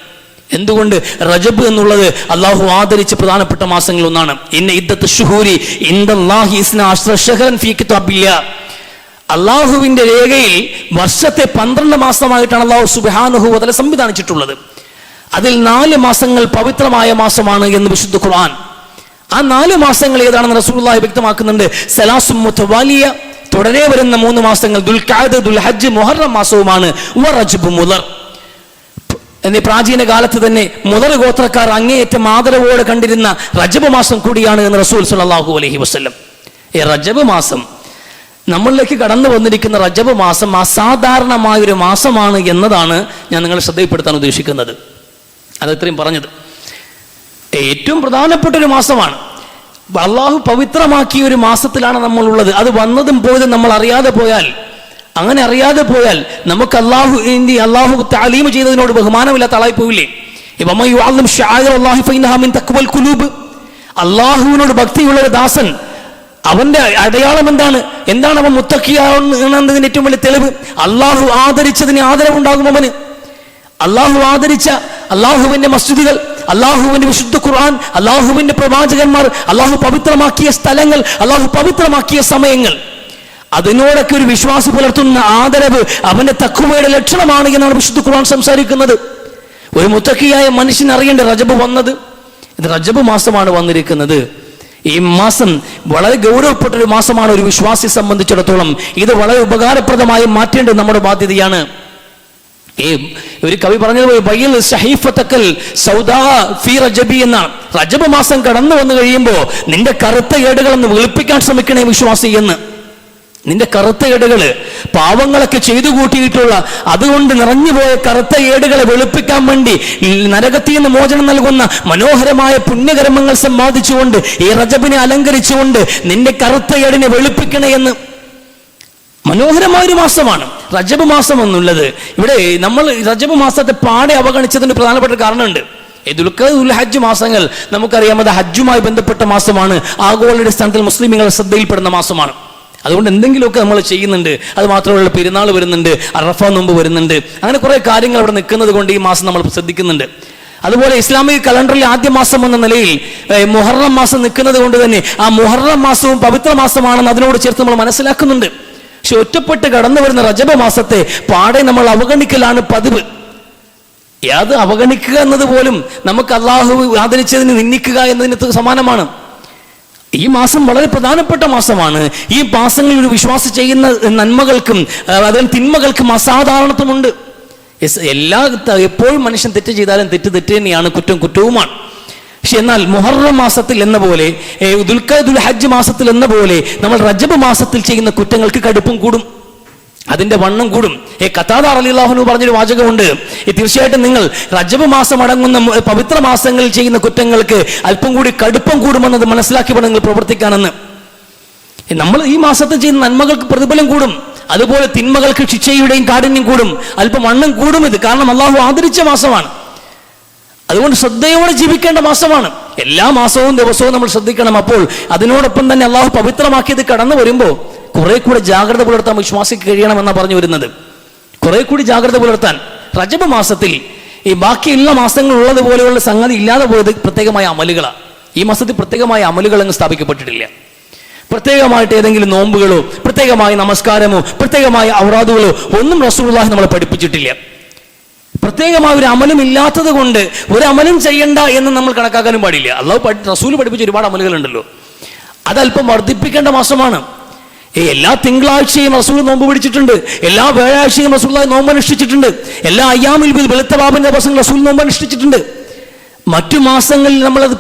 എന്തുകൊണ്ട്? റജബ് എന്നുള്ളത് അള്ളാഹു ആദരിച്ച പ്രധാനപ്പെട്ട മാസങ്ങളിൽ ഒന്നാണ്. ഇന്ന ഇദ്ദത്ത് ശുഹൂരി ഇൻദല്ലാഹി 12 ശഹ്റൻ ഫീ കിതാബില്ലാഹ്. അള്ളാഹുവിന്റെ രേഖയിൽ വർഷത്തെ 12 മാസമായിട്ടാണ് അള്ളാഹു സുബ്ഹാനഹു വ തആല സംവിധാനിച്ചിട്ടുള്ളത്. അതിൽ 4 മാസങ്ങൾ പവിത്രമായ മാസമാണ് എന്ന് വിശുദ്ധ ഖുർആൻ. ആ 4 മാസങ്ങൾ ഏതാണെന്ന് റസൂലുള്ളാഹി വ്യക്തമാക്കുന്നുണ്ട്. സലാസും മുതവാലിയ, തുടരെ വരുന്ന 3 മാസങ്ങൾ ദുൽഖഅദ, ദുൽഹജ്ജ്, മുഹറം മാസവുമാണ്. റജബ് മുദർ എന്നീ പ്രാചീന കാലത്ത് തന്നെ മുദർ ഗോത്രക്കാർ അങ്ങേയറ്റം ആദരവോടെ കണ്ടിരുന്ന റജബ് മാസം കൂടിയാണ് എന്ന് റസൂൽ സ്വല്ലല്ലാഹു അലൈഹി വസല്ലം. ഈ റജബ് മാസം, നമ്മളിലേക്ക് കടന്നു വന്നിരിക്കുന്ന റജബ് മാസം അസാധാരണമായൊരു മാസമാണ് എന്നതാണ് ഞാൻ നിങ്ങളെ ശ്രദ്ധയിൽപ്പെടുത്താൻ ഉദ്ദേശിക്കുന്നത്. അത് ഇത്രയും പറഞ്ഞത് ഏറ്റവും പ്രധാനപ്പെട്ട ഒരു മാസമാണ്. അള്ളാഹു പവിത്രമാക്കിയ ഒരു മാസത്തിലാണ് നമ്മളുള്ളത്. അത് വന്നതും പോയതും നമ്മൾ അറിയാതെ പോയാൽ, അങ്ങനെ അറിയാതെ പോയാൽ നമുക്ക് അള്ളാഹു താലീം ചെയ്തതിനോട് ബഹുമാനമില്ലാത്ത ആളായി പോവില്ലേ? അള്ളാഹുവിനോട് ഭക്തിയുള്ള ഒരു ദാസൻ, അവന്റെ അടയാളം എന്താണ് അവൻ മുത്തഖിയാണെന്നതിന് ഏറ്റവും വലിയ തെളിവ് അള്ളാഹു ആദരിച്ചതിന് ആദരവുണ്ടാകും അവന്. അള്ളാഹു ആദരിച്ച അള്ളാഹുവിന്റെ മസ്ജിദുകൾ, അള്ളാഹുവിന്റെ വിശുദ്ധ ഖുർആൻ, അള്ളാഹുവിന്റെ പ്രവാചകന്മാർ, അള്ളാഹു പവിത്രമാക്കിയ സ്ഥലങ്ങൾ, അള്ളാഹു പവിത്രമാക്കിയ സമയങ്ങൾ, അതിനോടൊക്കെ ഒരു വിശ്വാസം പുലർത്തുന്ന ആദരവ് അവന്റെ തഖ്വയുടെ ലക്ഷണമാണ് എന്നാണ് വിശുദ്ധ ഖുർആൻ സംസാരിക്കുന്നത്. ഒരു മുത്തഖിയായ മനുഷ്യൻ അറിയേണ്ട റജബ് വന്നത്, ഇത് റജബ് മാസമാണ് വന്നിരിക്കുന്നത്. ഈ മാസം വളരെ ഗൗരവപ്പെട്ട ഒരു മാസമാണ് ഒരു വിശ്വാസിയെ സംബന്ധിച്ചിടത്തോളം. ഇത് വളരെ ഉപകാരപ്രദമായി മാറ്റേണ്ടത് നമ്മുടെ ബാധ്യതയാണ്. ഒരു കവി പറഞ്ഞതുപോലെ എന്നാണ്. റജബ് മാസം കടന്നു വന്നു കഴിയുമ്പോൾ നിന്റെ കറുത്ത ഏടുകളൊന്ന് വെളുപ്പിക്കാൻ ശ്രമിക്കണേ വിശ്വാസി എന്ന്. നിന്റെ കറുത്ത ഏടുകള്, പാവങ്ങളൊക്കെ ചെയ്തു കൂട്ടിയിട്ടുള്ള, അതുകൊണ്ട് നിറഞ്ഞുപോയ കറുത്ത ഏടുകളെ വെളുപ്പിക്കാൻ വേണ്ടി നരകത്തിൽ നിന്ന് മോചനം നൽകുന്ന മനോഹരമായ പുണ്യകർമ്മങ്ങൾ സമ്പാദിച്ചുകൊണ്ട് ഈ റജബിനെ അലങ്കരിച്ചുകൊണ്ട് നിന്റെ കറുത്ത ഏടിനെ വെളുപ്പിക്കണേ എന്ന്. മനോഹരമായൊരു മാസമാണ് റജബ് മാസം എന്നുള്ളത്. ഇവിടെ നമ്മൾ റജബ് മാസത്തെ പാടെ അവഗണിച്ചതിന് പ്രധാനപ്പെട്ട കാരണമുണ്ട്. ദുൽഹജ്ജ് മാസങ്ങൾ നമുക്കറിയാം, അത് ഹജ്ജുമായി ബന്ധപ്പെട്ട മാസമാണ്. ആഗോളാടിസ്ഥാനത്തിൽ മുസ്ലിമുകളുടെ ശ്രദ്ധയിൽപ്പെടുന്ന മാസമാണ്. അതുകൊണ്ട് എന്തെങ്കിലുമൊക്കെ നമ്മൾ ചെയ്യുന്നുണ്ട്. അത് മാത്രമല്ല, പെരുന്നാൾ വരുന്നുണ്ട്, അറഫ നോമ്പ് വരുന്നുണ്ട്, അങ്ങനെ കുറെ കാര്യങ്ങൾ അവിടെ നിൽക്കുന്നത് കൊണ്ട് ഈ മാസം നമ്മൾ ശ്രദ്ധിക്കുന്നുണ്ട്. അതുപോലെ ഇസ്ലാമിക കലണ്ടറിൽ ആദ്യ മാസം എന്ന നിലയിൽ മുഹറം മാസം നിൽക്കുന്നത് കൊണ്ട് തന്നെ ആ മുഹറം മാസവും പവിത്ര മാസമാണെന്ന് അതിനോട് ചേർത്ത് നമ്മൾ മനസ്സിലാക്കുന്നുണ്ട്. പക്ഷെ ഒറ്റപ്പെട്ട് കടന്നു വരുന്ന റജബ് മാസത്തെ പാടെ നമ്മൾ അവഗണിക്കലാണ് പതിവ്. അത് അവഗണിക്കുക എന്നത് പോലും നമുക്ക് അള്ളാഹു ആദരിച്ചതിന് നിന്ദിക്കുക എന്നതിന് സമാനമാണ്. ഈ മാസം വളരെ പ്രധാനപ്പെട്ട മാസമാണ്. ഈ മാസങ്ങളിൽ ഒരു വിശ്വാസം ചെയ്യുന്ന നന്മകൾക്കും അതിന് തിന്മകൾക്കും അസാധാരണത്വമുണ്ട്. എപ്പോഴും മനുഷ്യൻ തെറ്റ് ചെയ്താലും തെറ്റ് തന്നെയാണ്, കുറ്റം കുറ്റവുമാണ്. പക്ഷെ എന്നാൽ മുഹറം മാസത്തിൽ എന്ന പോലെ, ദുൽഹജ്ജ് മാസത്തിൽ എന്ന പോലെ നമ്മൾ റജബ് മാസത്തിൽ ചെയ്യുന്ന കുറ്റങ്ങൾക്ക് കടുപ്പം കൂടും, അതിന്റെ വണ്ണം കൂടും. ഖതാദ റളിയല്ലാഹു അൻഹു പറഞ്ഞൊരു വാചകമുണ്ട്, തീർച്ചയായിട്ടും നിങ്ങൾ റജബ് മാസം അടങ്ങുന്ന പവിത്ര മാസങ്ങളിൽ ചെയ്യുന്ന കുറ്റങ്ങൾക്ക് അല്പം കൂടി കടുപ്പം കൂടുമെന്നത് മനസ്സിലാക്കി വേണം നിങ്ങൾ പ്രവർത്തിക്കാനെന്ന്. നമ്മൾ ഈ മാസത്തിൽ ചെയ്യുന്ന നന്മകൾക്ക് പ്രതിഫലം കൂടും, അതുപോലെ തിന്മകൾക്ക് ശിക്ഷയുടെയും കാഠിന്യം കൂടും, അല്പം വണ്ണം കൂടും. ഇത് കാരണം അള്ളാഹു ആദരിച്ച മാസമാണ്. അതുകൊണ്ട് ശ്രദ്ധയോടെ ജീവിക്കേണ്ട മാസമാണ്. എല്ലാ മാസവും ദിവസവും നമ്മൾ ശ്രദ്ധിക്കണം. അപ്പോൾ അതിനോടൊപ്പം തന്നെ അള്ളാഹു പവിത്രമാക്കിയത് കടന്നു വരുമ്പോൾ കുറെ കൂടെ ജാഗ്രത പുലർത്താൻ വിശ്വാസിക്ക് കഴിയണമെന്നാണ് പറഞ്ഞു വരുന്നത്. കുറെ കൂടി ജാഗ്രത പുലർത്താൻ റജബ് മാസത്തിൽ ഈ ബാക്കിയുള്ള മാസങ്ങൾ ഉള്ളതുപോലെയുള്ള സംഗതി ഇല്ലാതെ പോയത് പ്രത്യേകമായ അമലുകളാണ്. ഈ മാസത്തിൽ പ്രത്യേകമായ അമലുകൾ അങ്ങ് സ്ഥാപിക്കപ്പെട്ടിട്ടില്ല. പ്രത്യേകമായിട്ട് ഏതെങ്കിലും നോമ്പുകളോ പ്രത്യേകമായ നമസ്കാരമോ പ്രത്യേകമായ ഔറാദുകളോ ഒന്നും റസൂലുള്ളാഹി നമ്മളെ പഠിപ്പിച്ചിട്ടില്ല. പ്രത്യേകമായ ഒരു അമലും ഇല്ലാത്തത് കൊണ്ട് ഒരു അമലും ചെയ്യണ്ട എന്ന് നമ്മൾ കണക്കാക്കാനും പാടില്ല. റസൂൽ പഠിപ്പിച്ച ഒരുപാട് അമലുകളുണ്ടല്ലോ, അതല്പം വർദ്ധിപ്പിക്കേണ്ട മാസമാണ്. എല്ലാ തിങ്കളാഴ്ചയും റസൂൽ നോമ്പ് പിടിച്ചിട്ടുണ്ട്, എല്ലാ വ്യാഴാഴ്ചയും റസൂൽ നോമ്പ് അനുഷ്ഠിച്ചിട്ടുണ്ട്, എല്ലാ അയ്യാമിൽ വെളുത്ത ബാബിന്റെ ദിവസം റസൂൽ നോമ്പ് അനുഷ്ഠിച്ചിട്ടുണ്ട്. മറ്റു മാസങ്ങളിൽ നമ്മളത്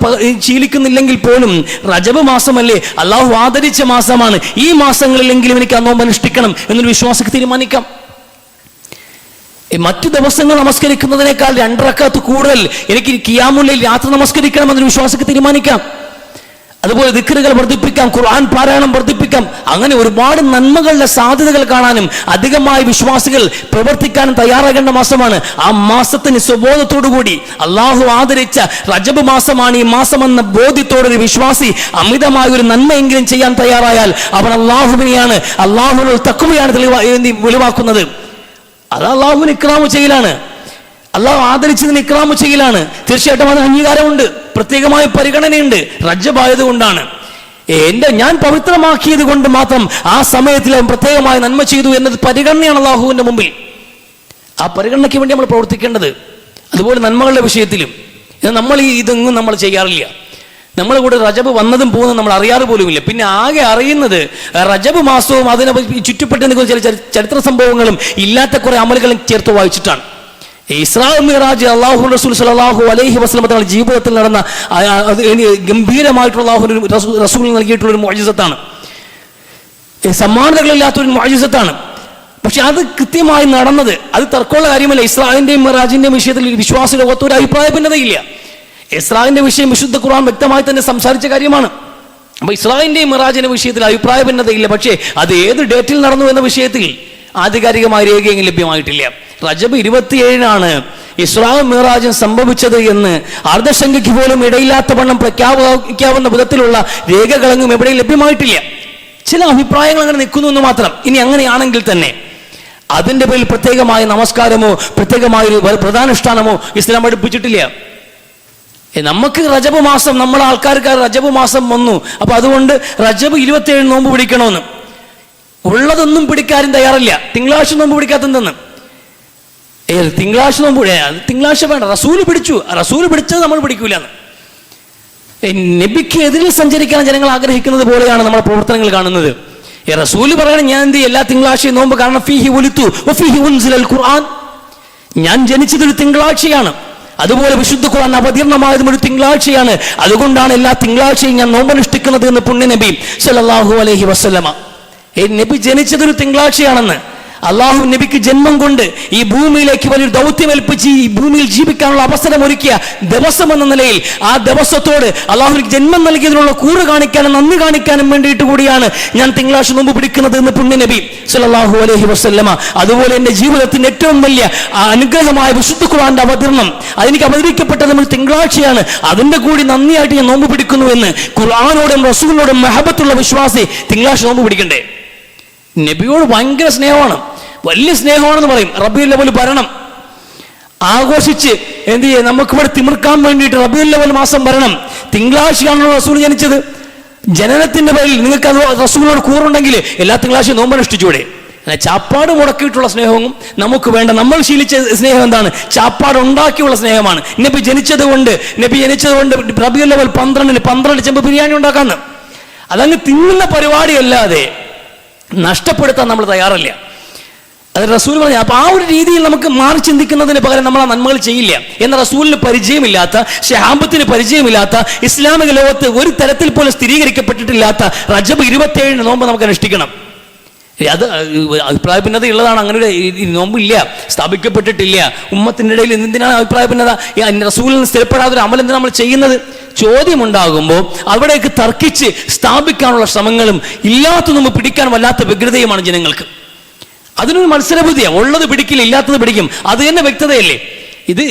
ശീലിക്കുന്നില്ലെങ്കിൽ പോലും റജബ് മാസമല്ലേ, അള്ളാഹു ആദരിച്ച മാസമാണ്. ഈ മാസങ്ങളിലെങ്കിലും എനിക്ക് ആ നോമ്പ് അനുഷ്ഠിക്കണം എന്നൊരു വിശ്വാസക്ക് തീരുമാനിക്കാം. മറ്റു ദിവസങ്ങൾ നമസ്കരിക്കുന്നതിനേക്കാൾ 2 റക്അത്ത് കൂടുതൽ എനിക്ക് ഖിയാമുൽ ലൈൽ രാത്രി നമസ്കരിക്കണം എന്നൊരു വിശ്വാസക്ക് തീരുമാനിക്കാം. അതുപോലെ ദിക്റുകൾ വർദ്ധിപ്പിക്കാം, ഖുർആൻ പാരായണം വർദ്ധിപ്പിക്കാം. അങ്ങനെ ഒരുപാട് നന്മകളുടെ സാധ്യതകൾ കാണാനും അധികമായി വിശ്വാസികൾ പ്രവർത്തിക്കാനും തയ്യാറാകേണ്ട മാസമാണ്. ആ മാസത്തിന് സ്വബോധത്തോടുകൂടി അള്ളാഹു ആദരിച്ച റജബ് മാസമാണ് ഈ മാസമെന്ന ബോധ്യത്തോടൊരു വിശ്വാസി അമിതമായ ഒരു നന്മയെങ്കിലും ചെയ്യാൻ തയ്യാറായാൽ അവൻ അള്ളാഹുവിനെയാണ്, അള്ളാഹുവിനുള്ള തഖ്വയാണ് വെളിവാക്കുന്നത്. അത് അള്ളാഹുവിന് ഇക്റാമ് ചെയ്യലാണ്, അള്ളാഹു ആദരിച്ചതിന് ഇക്റാമ് ചെയ്യലാണ്. തീർച്ചയായിട്ടും അതിന് അംഗീകാരമുണ്ട്, പ്രത്യേകമായ പരിഗണനയുണ്ട്. റജബ് ആയതുകൊണ്ടാണ്, ഞാൻ പവിത്രമാക്കിയത് കൊണ്ട് മാത്രം ആ സമയത്തിൽ അവൻ പ്രത്യേകമായ നന്മ ചെയ്തു എന്നത് പരിഗണനയാണ് അള്ളാഹുവിന്റെ മുമ്പിൽ. ആ പരിഗണനയ്ക്ക് വേണ്ടി നമ്മൾ പ്രവർത്തിക്കേണ്ടത്. അതുപോലെ നന്മകളുടെ വിഷയത്തിലും നമ്മൾ ഇതൊന്നും നമ്മൾ ചെയ്യാറില്ല. നമ്മളെ കൂടെ റജബ് വന്നതും പോകുന്നതും നമ്മൾ അറിയാറ് പോലുമില്ല. പിന്നെ ആകെ അറിയുന്നത് റജബ് മാസവും അതിനെ ചുറ്റപ്പെട്ട് നിൽക്കുന്ന ചില ചരിത്ര സംഭവങ്ങളും ഇല്ലാത്ത കുറെ അമലുകളും ചേർത്ത് വായിച്ചിട്ടാണ്. ഇസ്രാ മിറാജ് അല്ലാഹു റസൂൽ സ്വല്ലല്ലാഹു അലൈഹി വസല്ലം തങ്ങളുടെ ജീവിതത്തിൽ നടന്ന ഗംഭീരമായിട്ടുള്ള റസൂൽ നൽകിയിട്ടുള്ള ഒരു മുഅ്ജിസത്താണ്, സമ്മാനതകളില്ലാത്തൊരു മുഅ്ജിസത്താണ്. പക്ഷെ അത് കൃത്യമായി നടന്നത്, അത് തർക്കമുള്ള കാര്യമല്ല. ഇസ്രായിന്റെയും മിറാജിന്റെയും വിഷയത്തിൽ വിശ്വാസ ലോകത്ത് ഒരു അഭിപ്രായ ഭിന്നതയില്ല. ഇസ്രായിന്റെ വിഷയം വിശുദ്ധ ഖുർആൻ വ്യക്തമായി തന്നെ സംസാരിച്ച കാര്യമാണ്. അപ്പൊ ഇസ്രായിന്റെയും മിറാജിന്റെ വിഷയത്തിൽ അഭിപ്രായ ഭിന്നതയില്ല. പക്ഷേ അത് ഏത് ഡേറ്റിൽ നടന്നു എന്ന വിഷയത്തിൽ ആധികാരികമായ രേഖയെങ്കിലും ലഭ്യമായിട്ടില്ല. റജബ് 27-നാണ് ഇസ്രാ മിറാജും സംഭവിച്ചത് എന്ന് അർദ്ധശങ്കയ്ക്ക് പോലും ഇടയില്ലാത്ത വണ്ണം പ്രഖ്യാപിക്കാവുന്ന വിധത്തിലുള്ള രേഖകളെങ്ങും എവിടെയും ലഭ്യമായിട്ടില്ല. ചില അഭിപ്രായങ്ങൾ അങ്ങനെ നിൽക്കുന്നു എന്ന് മാത്രം. ഇനി അങ്ങനെയാണെങ്കിൽ തന്നെ അതിന്റെ പേരിൽ പ്രത്യേകമായ നമസ്കാരമോ പ്രത്യേകമായ ഒരു പ്രധാനുഷ്ഠാനമോ ഇസ്ലാം പഠിപ്പിച്ചിട്ടില്ല. നമുക്ക് റജബ് മാസം, നമ്മളെ ആൾക്കാർക്ക് റജബ് മാസം വന്നു, അപ്പൊ അതുകൊണ്ട് റജബ് 27 നോമ്പ് പിടിക്കണമെന്ന്. ഉള്ളതൊന്നും പിടിക്കാനും തയ്യാറില്ല. തിങ്കളാഴ്ച നോമ്പ് പിടിക്കാത്തെന്തെന്ന്, തിങ്കളാഴ്ച നോമ്പ്, തിങ്കളാഴ്ച വേണ്ട, റസൂല് പിടിച്ചു, റസൂല് പിടിച്ചത് നമ്മൾ പിടിക്കൂലെന്ന്. നബിക്ക് എതിരിൽ സഞ്ചരിക്കാൻ ജനങ്ങൾ ആഗ്രഹിക്കുന്നത് പോലെയാണ് നമ്മുടെ പ്രവർത്തനങ്ങൾ കാണുന്നത്. റസൂല് പറയണം, ഞാൻ എന്ത് എല്ലാ തിങ്കളാഴ്ചയും നോമ്പ്, കാരണം ഫീഹി ഉലിതു വഫീഹി ഉൻസിലൽ ഖുർആൻ, ഞാൻ ജനിച്ചതൊരു തിങ്കളാഴ്ചയാണ്, അതുപോലെ വിശുദ്ധ ഖുർആൻ അവതീർണമായതും ഒരു തിങ്കളാഴ്ചയാണ്, അതുകൊണ്ടാണ് എല്ലാ തിങ്കളാഴ്ചയും ഞാൻ നോമ്പനുഷ്ഠിക്കുന്നത് എന്ന് പുണ്യ നബി സല്ലല്ലാഹു അലൈഹി വസല്ലമ. നബി ജനിച്ചതൊരു തിങ്കളാഴ്ചയാണെന്ന്. അള്ളാഹു നബിക്ക് ജന്മം കൊണ്ട് ഈ ഭൂമിയിലേക്ക് വലിയൊരു ദൗത്യം ഏൽപ്പിച്ച് ഈ ഭൂമിയിൽ ജീവിക്കാനുള്ള അവസരം ഒരുക്കിയ ദിവസം എന്ന നിലയിൽ ആ ദിവസത്തോട് അള്ളാഹുവിന് ജന്മം നൽകിയതിനുള്ള കൂറ് കാണിക്കാനും നന്ദി കാണിക്കാനും വേണ്ടിയിട്ട് കൂടിയാണ് ഞാൻ തിങ്കളാഴ്ച നോമ്പ് പിടിക്കുന്നത് എന്ന് പുണ്യ നബി സല്ലല്ലാഹു അലൈഹി വസല്ലമ. അതുപോലെ എൻ്റെ ജീവിതത്തിന്റെ ഏറ്റവും വലിയ അനുഗ്രഹമായ വിശുദ്ധ ഖുർആന്റെ അവതരണം, അതെനിക്ക് അവതരിക്കപ്പെട്ടത് നമ്മൾ തിങ്കളാഴ്ചയാണ്, അതിന്റെ കൂടി നന്ദിയായിട്ട് ഞാൻ നോമ്പ് പിടിക്കുന്നു എന്ന് ഖുർആനോടും റസൂലിനോടും മഹബത്തുള്ള വിശ്വാസി തിങ്കളാഴ്ച നോമ്പ് പിടിക്കണ്ടേ? നബിയോട് ഭയങ്കര സ്നേഹമാണ്, വലിയ സ്നേഹമാണെന്ന് പറയും. റബീഉൽ അവ്വൽ ഭരണം ആഘോഷിച്ച് എന്ത് ചെയ്യുക, നമുക്ക് ഇവിടെ തിമിർക്കാൻ വേണ്ടിയിട്ട് റബീഉൽ അവ്വൽ മാസം ഭരണം. തിങ്കളാഴ്ചയാണല്ലോ റസൂൽ ജനിച്ചത്. ജനനത്തിന്റെ പേരിൽ നിങ്ങൾക്ക് അത് റസൂലിനോട് കൂറുണ്ടെങ്കിൽ എല്ലാ തിങ്കളാഴ്ചയും നോമ്പനുഷ്ഠിച്ചൂടെ? ചാപ്പാട് മുടക്കിയിട്ടുള്ള സ്നേഹവും നമുക്ക് വേണ്ട. നമ്മൾ ശീലിച്ച സ്നേഹം എന്താണ്? ചാപ്പാട് ഉണ്ടാക്കിയുള്ള സ്നേഹമാണ്. നബി ജനിച്ചത് കൊണ്ട് റബീഉൽ അവ്വൽ 12 ചെമ്പ് ബിരിയാണി ഉണ്ടാക്കാന്ന്. അതങ്ങ് തിന്നുന്ന പരിപാടിയല്ലാതെ നഷ്ടപ്പെടുത്താൻ നമ്മൾ തയ്യാറല്ല. അത് റസൂൽ പറഞ്ഞു. അപ്പൊ ആ ഒരു രീതിയിൽ നമുക്ക് മാറി ചിന്തിക്കുന്നതിന് പകരം നമ്മൾ ആ നന്മകൾ ചെയ്യില്ല എന്ന റസൂലിന് പരിചയമില്ലാത്ത, ശഹാബത്തിന് പരിചയമില്ലാത്ത, ഇസ്ലാമിക ലോകത്ത് ഒരു തരത്തിൽ പോലും സ്ഥിരീകരിക്കപ്പെട്ടിട്ടില്ലാത്ത റജബ് 27 നോമ്പ് നമുക്ക് അനുഷ്ഠിക്കണം. അത് അഭിപ്രായ ഭിന്നത ഉള്ളതാണ്. അങ്ങനെ ഒരു നോമ്പില്ല, സ്ഥാപിക്കപ്പെട്ടിട്ടില്ല. ഉമ്മത്തിൻ്റെ ഇടയിൽ എന്തിനാണ് അഭിപ്രായ ഭിന്നത? റസൂലിന് സ്ഥിരപ്പെടാതെ ഒരു അമൽ എന്തിനാണ് നമ്മൾ ചെയ്യുന്നത്? ചോദ്യമുണ്ടാകുമ്പോൾ അവിടേക്ക് തർക്കിച്ച് സ്ഥാപിക്കാനുള്ള ശ്രമങ്ങളും ഇല്ലാത്തതും പിടിക്കാൻ വല്ലാത്ത വ്യഗ്രതയുമാണ് ജനങ്ങൾക്ക്. അതിനൊരു മത്സരബുദ്ധിയാണ്. ഉള്ളത് പിടിക്കില്ല, ഇല്ലാത്തത് പിടിക്കും. അത് തന്നെ വ്യക്തതയല്ലേ? ഇത്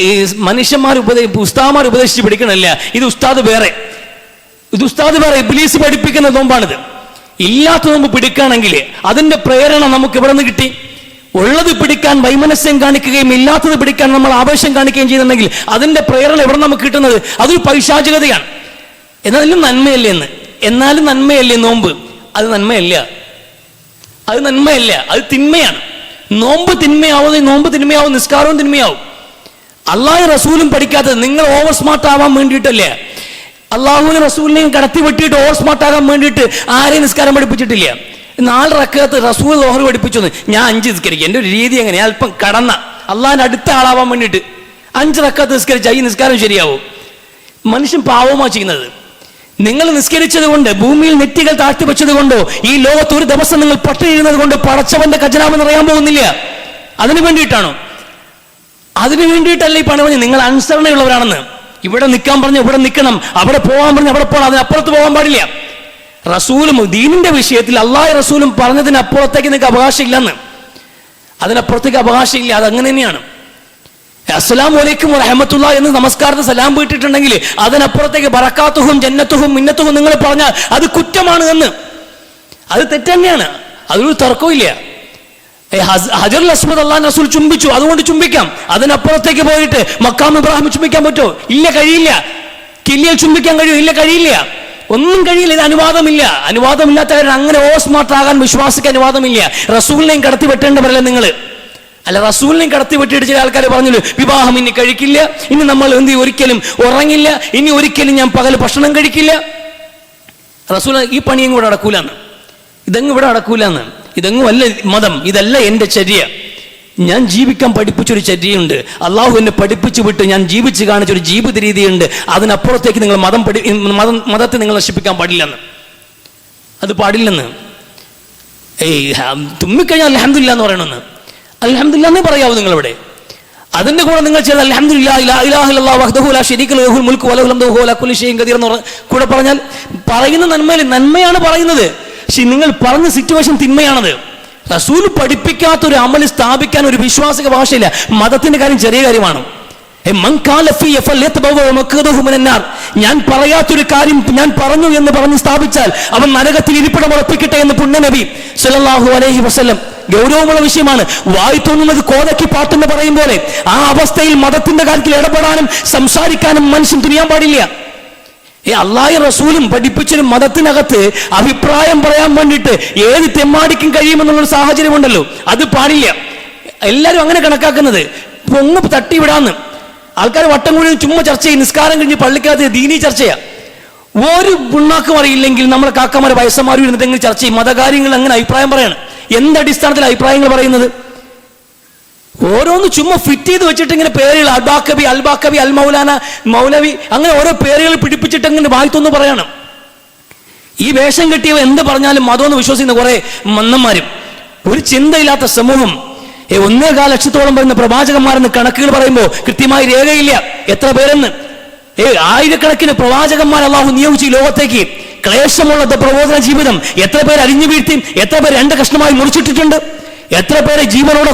ഉസ്താദ്മാർ ഉപദേശിച്ച് പിടിക്കണമല്ല. ഇത് ഉസ്താദ് വേറെ, ഇബ്ലീസ് പഠിപ്പിക്കുന്ന നോമ്പാണിത്. ഇല്ലാത്ത നോമ്പ് പിടിക്കുകയാണെങ്കിൽ അതിന്റെ പ്രേരണ നമുക്ക് എവിടെ നിന്ന് കിട്ടി? ഉള്ളത് പിടിക്കാൻ വൈമനസ്യം കാണിക്കുകയും ഇല്ലാത്തത് പിടിക്കാൻ നമ്മൾ ആവേശം കാണിക്കുകയും ചെയ്യുന്നുണ്ടെങ്കിൽ അതിന്റെ പ്രേരണ എവിടെ നമുക്ക് കിട്ടുന്നത്? അതൊരു പൈശാചികതയാണ്. എന്നാലും നന്മയല്ലേ നോമ്പ്? അത് നന്മയല്ല, അത് തിന്മയാണ്. നോമ്പ് തിന്മയാവും, നിസ്കാരവും തിന്മയാവും. അള്ളാഹും റസൂലും പഠിക്കാത്തത് നിങ്ങൾ ഓവർ സ്മാർട്ട് ആവാൻ വേണ്ടിയിട്ടല്ലേ. അള്ളാഹുവിനെ റസൂലിനെയും കടത്തി വെട്ടിയിട്ട് ഓവർ സ്മാർട്ട് ആകാൻ വേണ്ടിയിട്ട് ആരെയും നിസ്കാരം പഠിപ്പിച്ചിട്ടില്ല. 4 റക്അത്ത് റസൂൽ ലോഹർ പഠിപ്പിച്ചു, ഞാൻ 5 നിസ്കരിക്കും. എൻ്റെ ഒരു രീതി എങ്ങനെ? അല്പം കടന്ന അള്ളാഹിന്റെ അടുത്ത ആളാവാൻ വേണ്ടിയിട്ട് 5 റക്അത്ത് നിസ്കരിച്ച ഈ നിസ്കാരം ശരിയാവും? മനുഷ്യൻ പാവമാ ചെയ്യുന്നത്. നിങ്ങൾ നിസ്കരിച്ചത് കൊണ്ട്, ഭൂമിയിൽ നെറ്റികൾ താഴ്ത്തി വെച്ചത് കൊണ്ടോ, ഈ ലോകത്ത് ഒരു ദിവസം നിങ്ങൾ പട്ടിണിയിരുന്നത് കൊണ്ട് പടച്ചവന്റെ ഖജനാവ് നിറയാൻ പോകുന്നില്ല. അതിനു വേണ്ടിയിട്ടാണോ? അതിനു വേണ്ടിയിട്ടല്ല ഈ പണി പറഞ്ഞ് നിങ്ങൾ അനുസരണയുള്ളവരാണെന്ന്. ഇവിടെ നിൽക്കാൻ പറഞ്ഞ ഇവിടെ നിൽക്കണം, അവിടെ പോകാൻ പറഞ്ഞ അവിടെ പോകണം, അതിനപ്പുറത്ത് പോകാൻ പാടില്ല. റസൂലും ദീനിന്റെ വിഷയത്തിൽ അള്ളാഹു റസൂലും പറഞ്ഞതിനപ്പുറത്തേക്ക് നിങ്ങൾക്ക് അവകാശമില്ലെന്ന്, അതിനപ്പുറത്തേക്ക് അവകാശമില്ല. അതങ്ങനെ തന്നെയാണ്. അസ്സലാമു അലൈക്കും വറഹ്മത്തുള്ളാഹി എന്ന് നമസ്കാരത്തിന് സലാം വീട്ടിട്ടുണ്ടെങ്കിൽ അതിനപ്പുറത്തേക്ക് ബറക്കാത്തുഹും ജന്നത്തുഹും മിന്നത്തുഹും നിങ്ങൾ പറഞ്ഞാൽ അത് കുറ്റമാണ് എന്ന്, അത് തെറ്റ് തന്നെയാണ്, അതൊരു തർക്കമില്ല. ഹജറുൽ അസ്വദ് അല്ലാഹു റസൂൽ ചുംബിച്ചു, അതുകൊണ്ട് ചുംബിക്കാം. അതിനപ്പുറത്തേക്ക് പോയിട്ട് മക്കാം ഇബ്രാഹിം ചുംബിക്കാൻ പറ്റുമോ? ഇല്ല, കഴിയില്ല. കില്ലിയിൽ ചുംബിക്കാൻ കഴിയുമോ? ഇല്ല, കഴിയില്ല. ഒന്നും കഴിയില്ല. ഇത് അനുവാദമില്ല. അനുവാദമില്ലാത്തവർ അങ്ങനെ ഓസ്മാർട്ടാകാൻ വിശ്വാസിക്ക് അനുവാദമില്ല. റസൂലിനെയും കടത്തി വെട്ടേണ്ടവരല്ല നിങ്ങൾ. അല്ല, റസൂലിനെയും കടത്തി വെട്ടിയിട്ട് ചില ആൾക്കാർ പറഞ്ഞല്ലോ വിവാഹം ഇനി കഴിക്കില്ല, ഇനി നമ്മൾ ഒരിക്കലും ഉറങ്ങില്ല, ഇനി ഒരിക്കലും ഞാൻ പകൽ ഭക്ഷണം കഴിക്കില്ല. റസൂൽ ഈ പണിയും കൂടെ നടക്കൂലെന്ന്, ഇതെങ്ങും ഇവിടെ നടക്കൂലെന്ന്, ഇതെങ്ങും അല്ല മതം, ഇതല്ല എൻ്റെ ചര്യ. ഞാൻ ജീവിക്കാൻ പഠിപ്പിച്ചൊരു ചര്യയുണ്ട്, അള്ളാഹു എന്നെ പഠിപ്പിച്ചു വിട്ട് ഞാൻ ജീവിച്ച് കാണിച്ചൊരു ജീവിത രീതിയുണ്ട്. അതിനപ്പുറത്തേക്ക് നിങ്ങൾ മതത്തെ നിങ്ങൾ നശിപ്പിക്കാൻ പാടില്ലെന്ന്, അത് പാടില്ലെന്ന്. തുമ്മിക്കഴിഞ്ഞാൽ അൽഹംദുലില്ലാ എന്ന് പറയണമെന്ന്, അൽഹംദുലില്ലാ എന്നേ പറയാവൂ നിങ്ങളിവിടെ. അതിന്റെ കൂടെ നിങ്ങൾ ചെയ്ത് അൽഹംദുലില്ലാ ഇലാഹ ഇല്ലല്ലാഹു വഹ്ദഹു ലാ ശരീക ലഹു ലഹുൽ മുൽക്കു വലഹുൽ ഹംദു വഹുവ അലാ കുല്ലി ഷൈഇൻ ഖദീർ എന്ന് കൂടെ പറഞ്ഞാൽ പറയുന്ന നന്മയാണ് പറയുന്നത്. പക്ഷെ നിങ്ങൾ പറഞ്ഞ സിറ്റുവേഷൻ തിന്മയാണത്. റസൂൽ പഠിപ്പിക്കാത്ത ഒരു അമല് സ്ഥാപിക്കാൻ ഒരു വിശ്വാസിക ഭാഷയില്ല. മതത്തിന്റെ കാര്യം ചെറിയ കാര്യമാണ്. ഞാൻ പറയാത്തൊരു കാര്യം ഞാൻ പറഞ്ഞു എന്ന് പറഞ്ഞ് സ്ഥാപിച്ചാൽ അവൻ നരകത്തിൽ ഇരിപ്പിടം ഉറപ്പിക്കട്ടെ എന്ന് പുണ്യനബി സല്ലല്ലാഹു അലൈഹി വസല്ലം. ഗൗരവമുള്ള വിഷയമാണ്. വായി തോന്നുന്നത് കോതയ്ക്ക് പാട്ടെന്ന് പറയും പോലെ ആ അവസ്ഥയിൽ മതത്തിന്റെ കാര്യത്തിൽ ഇടപെടാനും സംസാരിക്കാനും മനുഷ്യൻ തുനിയാൻ പാടില്ല. അള്ളാഹു റസൂലും പഠിപ്പിച്ചൊരു മതത്തിനകത്ത് അഭിപ്രായം പറയാൻ വേണ്ടിയിട്ട് ഏത് തെമ്മാടിക്കും കഴിയുമെന്നുള്ളൊരു സാഹചര്യമുണ്ടല്ലോ, അത് പാടില്ല. എല്ലാവരും അങ്ങനെ കണക്കാക്കുന്നത് പൊങ്ങ് തട്ടിവിടാന്ന്. ആൾക്കാർ വട്ടം കൂടി ചുമ്മാ ചർച്ച ചെയ്യും. നിസ്കാരം കഴിഞ്ഞ് പള്ളിക്കകത്ത് ദീനീ ചർച്ചയാ. ഒരു പുണ്ണാക്കും അറിയില്ലെങ്കിൽ നമ്മളെ കാക്കമാരെ വയസ്സന്മാരും ഇരുന്നിട്ടെങ്കിലും ചർച്ച ചെയ്യും. മതകാര്യങ്ങൾ അങ്ങനെ അഭിപ്രായം പറയണം. എന്തടിസ്ഥാനത്തിൽ അഭിപ്രായങ്ങൾ പറയുന്നത്? ഓരോന്ന് ചുമ്മാ ഫിറ്റ് ചെയ്ത് വെച്ചിട്ട് ഇങ്ങനെ പേരുകൾ അൽബാക്കബി അൽബാക്കബി അൽ മൗലാന മൗലവി അങ്ങനെ ഓരോ പേരുകൾ പിടിപ്പിച്ചിട്ട് ഇങ്ങനെ വായിത്തൊന്ന് പറയണം. ഈ വേഷം കെട്ടിയവ എന്ത് പറഞ്ഞാലും മതമെന്ന് വിശ്വസിക്കുന്ന കുറെ മന്നന്മാരും ഒരു ചിന്തയില്ലാത്ത സമൂഹം. 1.25 ലക്ഷത്തോളം വരുന്ന പ്രവാചകന്മാരെന്ന് കണക്കുകൾ പറയുമ്പോൾ കൃത്യമായി രേഖയില്ല എത്ര പേരെന്ന്. ആയിരക്കണക്കിന് പ്രവാചകന്മാർ അള്ളാഹു നിയോഗിച്ചു ഈ ലോകത്തേക്ക്. ക്ലേശമുള്ള പ്രബോധന ജീവിതം എത്ര പേര് അരിഞ്ഞു വീഴ്ത്തി, എത്ര പേര് 2 കഷ്ണമായി മുറിച്ചിട്ടിട്ടുണ്ട്, എത്ര പേരെ ജീവനോടെ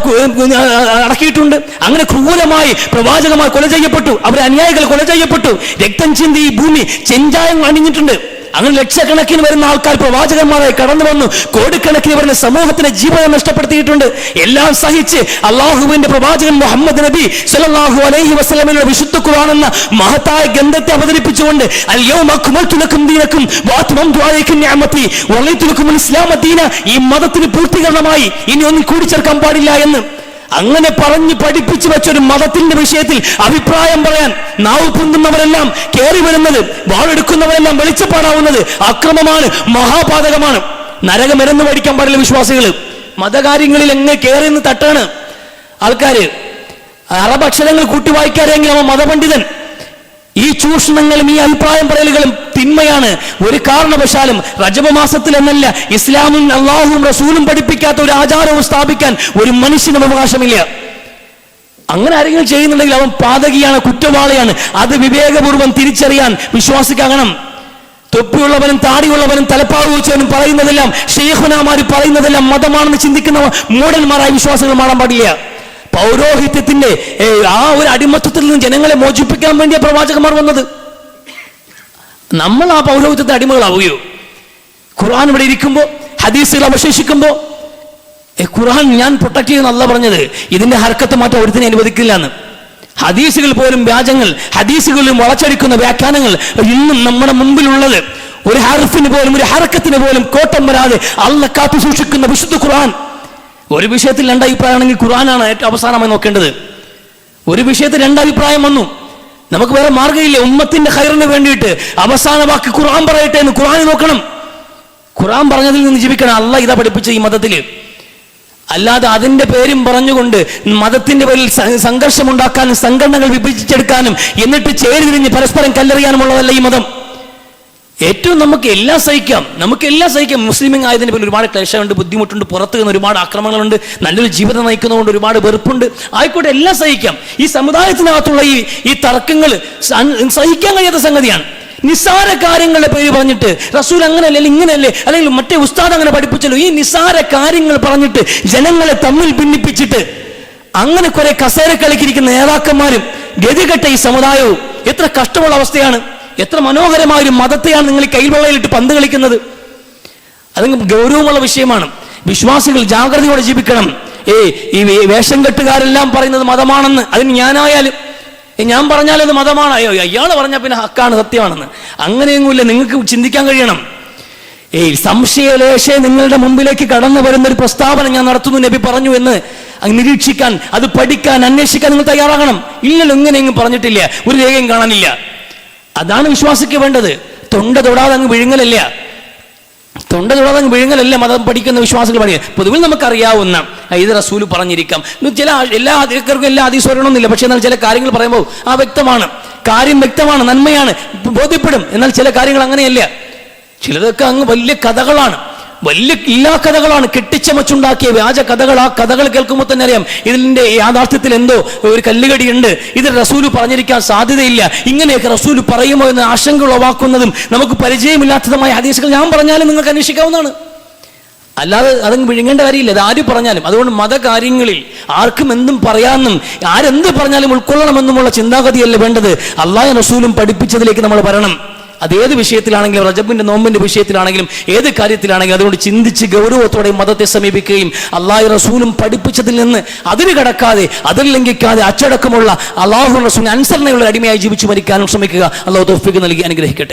അടക്കിയിട്ടുണ്ട്. അങ്ങനെ ക്രൂരമായി പ്രവാചകന്മാർ കൊല ചെയ്യപ്പെട്ടു, അവരെ അനുയായികൾ കൊല ചെയ്യപ്പെട്ടു, രക്തം ചിന്തി ഈ ഭൂമി ചെഞ്ചായം അണിഞ്ഞിട്ടുണ്ട്. അങ്ങനെ ലക്ഷക്കണക്കിന് വരുന്ന ആൾക്കാർ പ്രവാചകന്മാരായി കടന്നു വന്നു. കോടിക്കണക്കിന് വരുന്ന സമൂഹത്തിന്റെ ജീവനം നഷ്ടപ്പെടുത്തിയിട്ടുണ്ട്. എല്ലാം സഹിച്ച് അള്ളാഹുവിന്റെ പ്രവാചകൻ മുഹമ്മദ് നബി സല്ലല്ലാഹു അലൈഹി വസല്ലമയുടെ വിശുദ്ധ ഖുർആൻ എന്ന മഹത്തായ ഗ്രന്ഥത്തെ അവതരിപ്പിച്ചുകൊണ്ട് അൽയൗമ അക്മൽതു ലക്കും ദീനക്കും വഅത്മംതു അലൈക്കും നിഅമതി വറളിതു ലക്കുമുൽ ഇസ്ലാമ ദീന, ഈ മതത്തിന് പൂർത്തീകരണമായി ഇനി ഒന്നും കൂടിച്ചേർക്കാൻ പാടില്ല എന്ന് അങ്ങനെ പറഞ്ഞ് പഠിപ്പിച്ചു വെച്ചൊരു മതത്തിന്റെ വിഷയത്തിൽ അഭിപ്രായം പറയാൻ നാവ് പൊന്തുന്നവരെല്ലാം കയറി വരുന്നത്, വാളെടുക്കുന്നവരെല്ലാം വെളിച്ചപ്പാടാവുന്നത് അക്രമമാണ്, മഹാപാതകമാണ്. നരകമെരന്ന് പഠിക്കാൻ പാടില്ല വിശ്വാസികൾ. മതകാര്യങ്ങളിൽ എങ്ങനെ കയറി നിന്ന് തട്ടാണ് ആൾക്കാര്. അറബക്ഷരങ്ങൾ കൂട്ടി വായിക്കാരെങ്കിലും അവൻ മതപണ്ഡിതൻ. ഈ ചൂഷണങ്ങളും ഈ അഭിപ്രായം പറയലുകളും തിന്മയാണ്. ഒരു കാരണവശാലും റജബ് മാസത്തിൽ എന്നല്ല ഇസ്ലാമും അള്ളാഹുവും റസൂലും പഠിപ്പിക്കാത്ത ഒരു ആചാരവും സ്ഥാപിക്കാൻ ഒരു മനുഷ്യനും അവകാശമില്ല. അങ്ങനെ ആരെങ്കിലും ചെയ്യുന്നുണ്ടെങ്കിൽ അവൻ പാതകിയാണ്, കുറ്റവാളിയാണ്. അത് വിവേകപൂർവ്വം തിരിച്ചറിയാൻ വിശ്വാസിക്കാകണം. തൊപ്പിയുള്ളവനും താടിയുള്ളവനും തലപ്പാവ് വെച്ചവനും പറയുന്നതെല്ലാം ശൈഖുനാമാര് പറയുന്നതെല്ലാം മതമാണെന്ന് ചിന്തിക്കുന്ന മൂഢന്മാരായ വിശ്വാസികൾ മാറാൻ പാടില്ല. പൗരോഹിത്യത്തിന്റെ ആ ഒരു അടിമത്തത്തിൽ നിന്ന് ജനങ്ങളെ മോചിപ്പിക്കാൻ വേണ്ടിയ പ്രവാചകന്മാർ വന്നത്. നമ്മൾ ആ പൗരോഹിത്യത്തെ അടിമകളാവുകയോ? ഖുർആൻ ഇവിടെ ഇരിക്കുമ്പോ ഹദീസുകൾ അവശേഷിക്കുമ്പോ ഖുർആൻ ഞാൻ പ്രൊട്ടക്ട് ചെയ്യുന്നല്ല പറഞ്ഞത്, ഇതിന്റെ ഹർക്കത്ത് മാറ്റം ഒരുത്തിനെ അനുവദിക്കില്ല എന്ന്. ഹദീസുകൾ പോലും വ്യാജങ്ങൾ, ഹദീസുകളിലും വളച്ചടിക്കുന്ന വ്യാഖ്യാനങ്ങൾ ഇന്നും നമ്മുടെ മുമ്പിലുള്ളത്. ഒരു ഹർഫിന് പോലും ഒരു ഹർക്കത്തിന് പോലും കോട്ടം വരാതെ അള്ളാഹ് കാത്തു സൂക്ഷിക്കുന്ന വിശുദ്ധ ഖുർആൻ. ഒരു വിഷയത്തിൽ 2 അഭിപ്രായമാണെങ്കിൽ ഖുർആനാണ് ഏറ്റവും അവസാനമായി നോക്കേണ്ടത്. ഒരു വിഷയത്തിൽ 2 അഭിപ്രായം വന്നു, നമുക്ക് വേറെ മാർഗ്ഗമില്ല. ഉമ്മത്തിന്റെ ഖൈറിന് വേണ്ടിയിട്ട് അവസാന വാക്ക് ഖുർആൻ പറയട്ടെ എന്ന് ഖുർആൻ നോക്കണം. ഖുർആൻ പറഞ്ഞതിൽ നിന്ന് ജീവിക്കണം. അള്ളാഹ് ഇതാ പഠിപ്പിച്ച ഈ മതത്തില്. അല്ലാതെ അതിന്റെ പേരും പറഞ്ഞുകൊണ്ട് മതത്തിന്റെ പേരിൽ സംഘർഷമുണ്ടാക്കാനും സംഘടനകൾ വിഭജിച്ചെടുക്കാനും എന്നിട്ട് ചേരിതിരിഞ്ഞ് പരസ്പരം കല്ലെറിയാനുമുള്ളതല്ല ഈ മതം. ഏറ്റവും നമുക്ക് എല്ലാം സഹിക്കാം. മുസ്ലിമിങ് ആയതിന് പേരിൽ ഒരുപാട് ക്ലേശമുണ്ട്, ബുദ്ധിമുട്ടുണ്ട്, പുറത്ത് നിന്ന് ഒരുപാട് ആക്രമണങ്ങളുണ്ട്, നല്ലൊരു ജീവിതം നയിക്കുന്നതുകൊണ്ട് ഒരുപാട് വെറുപ്പുണ്ട്. ആയിക്കോട്ടെ, എല്ലാം സഹിക്കാം. ഈ സമുദായത്തിനകത്തുള്ള ഈ തർക്കങ്ങൾ സഹിക്കാൻ കഴിയാത്ത സംഗതിയാണ്. നിസ്സാര കാര്യങ്ങളുടെ പേര് പറഞ്ഞിട്ട് റസൂൽ അങ്ങനെയല്ലേ, ഇങ്ങനെയല്ലേ, അല്ലെങ്കിൽ മറ്റേ ഉസ്താദ് അങ്ങനെ പഠിപ്പിച്ചല്ലോ, ഈ നിസ്സാര കാര്യങ്ങൾ പറഞ്ഞിട്ട് ജനങ്ങളെ തമ്മിൽ ഭിന്നിപ്പിച്ചിട്ട് അങ്ങനെ കുറെ കസേര കളിക്കിരിക്കുന്ന നേതാക്കന്മാരും ഗതികെട്ട ഈ സമുദായവും എത്ര കഷ്ടമുള്ള അവസ്ഥയാണ്. എത്ര മനോഹരമായ ഒരു മതത്തെയാണ് നിങ്ങൾ ഈ കൈവെള്ളയിലിട്ട് പന്ത് കളിക്കുന്നത്. അത് ഗൗരവമുള്ള വിഷയമാണ്. വിശ്വാസികൾ ജാഗ്രതയോടെ ജീവിക്കണം. ഈ വേഷം കെട്ടുകാരെല്ലാം പറയുന്നത് മതമാണെന്ന്, അതിന് ഞാനായാലും ഞാൻ പറഞ്ഞാലത് മതമാണ്, അയാൾ പറഞ്ഞാൽ പിന്നെ ഹക്കാണ്, സത്യമാണെന്ന്, അങ്ങനെയൊന്നുമില്ല. നിങ്ങൾക്ക് ചിന്തിക്കാൻ കഴിയണം. സംശയലേശേ നിങ്ങളുടെ മുമ്പിലേക്ക് കടന്നു വരുന്ന ഒരു പ്രസ്താവന ഞാൻ നടത്തുന്നു, നബി പറഞ്ഞു എന്ന് നിരീക്ഷിക്കാൻ, അത് പഠിക്കാൻ, അന്വേഷിക്കാൻ നിങ്ങൾ തയ്യാറാകണം. ഇല്ലല്ലോ, ഇങ്ങനെയെങ്കിലും പറഞ്ഞിട്ടില്ല, ഒരു രേഖയും കാണാനില്ല. അതാണ് വിശ്വാസിക്ക് വേണ്ടത്. തൊണ്ട തൊടാതെ അങ്ങ് വിഴുങ്ങലല്ല മതം പഠിക്കുന്ന വിശ്വാസികൾ പഠിക്കുക. പൊതുവിൽ നമുക്കറിയാവുന്ന ഇത് റസൂൽ പറഞ്ഞിരിക്കാം. ചില എല്ലാ ആൾക്കാർക്കും എല്ലാ ഹദീസ് വരണമെന്നില്ല. പക്ഷെ എന്നാൽ ചില കാര്യങ്ങൾ പറയുമ്പോൾ വ്യക്തമാണ്, കാര്യം വ്യക്തമാണ്, നന്മയാണ്, ബോധ്യപ്പെടും. എന്നാൽ ചില കാര്യങ്ങൾ അങ്ങനെയല്ല. ചിലതൊക്കെ അങ്ങ് വലിയ കഥകളാണ്, വലിയ ഇല്ലാ കഥകളാണ്, കെട്ടിച്ചമച്ചുണ്ടാക്കിയ വ്യാജ കഥകൾ. ആ കഥകൾ കേൾക്കുമ്പോൾ തന്നെ അറിയാം ഇതിന്റെ യാഥാർത്ഥ്യത്തിൽ എന്തോ ഒരു കല്ലുകടിയുണ്ട്, ഇത് റസൂല് പറഞ്ഞിരിക്കാൻ സാധ്യതയില്ല, ഇങ്ങനെയൊക്കെ റസൂല് പറയുമോ എന്ന് ആശങ്ക ഉളവാക്കുന്നതും നമുക്ക് പരിചയമില്ലാത്തതുമായ ഹദീസുകൾ ഞാൻ പറഞ്ഞാലും നിങ്ങൾക്ക് അന്വേഷിക്കാവുന്നതാണ്. അല്ലാതെ അതങ്ങ് വിഴുങ്ങേണ്ട കാര്യമില്ല, അത് ആര് പറഞ്ഞാലും. അതുകൊണ്ട് മതകാര്യങ്ങളിൽ ആർക്കും എന്തും പറയാമെന്നും ആരെന്ത് പറഞ്ഞാലും ഉൾക്കൊള്ളണമെന്നുമുള്ള ചിന്താഗതിയല്ല വേണ്ടത്. അല്ലാഹുവും റസൂലും പഠിപ്പിച്ചതിലേക്ക് നമ്മൾ വരണം. അതേത് വിഷയത്തിലാണെങ്കിലും, റജബിന്റെ നോമ്പിന്റെ വിഷയത്തിലാണെങ്കിലും, ഏത് കാര്യത്തിലാണെങ്കിലും അതുകൊണ്ട് ചിന്തിച്ച് ഗൗരവത്തോടെ മതത്തെ സമീപിക്കുകയും അല്ലാഹു റസൂലും പഠിപ്പിച്ചതിൽ നിന്ന് അതിന് കടക്കാതെ, അതിൽ ലംഘിക്കാതെ അച്ചടക്കമുള്ള അല്ലാഹു റസൂലിന് അനുസരണയുള്ള അടിമയായി ജീവിച്ചു മരിക്കാനും ശ്രമിക്കുക. അല്ലാഹു തൗഫീഖ് നൽകി അനുഗ്രഹിക്കട്ടെ.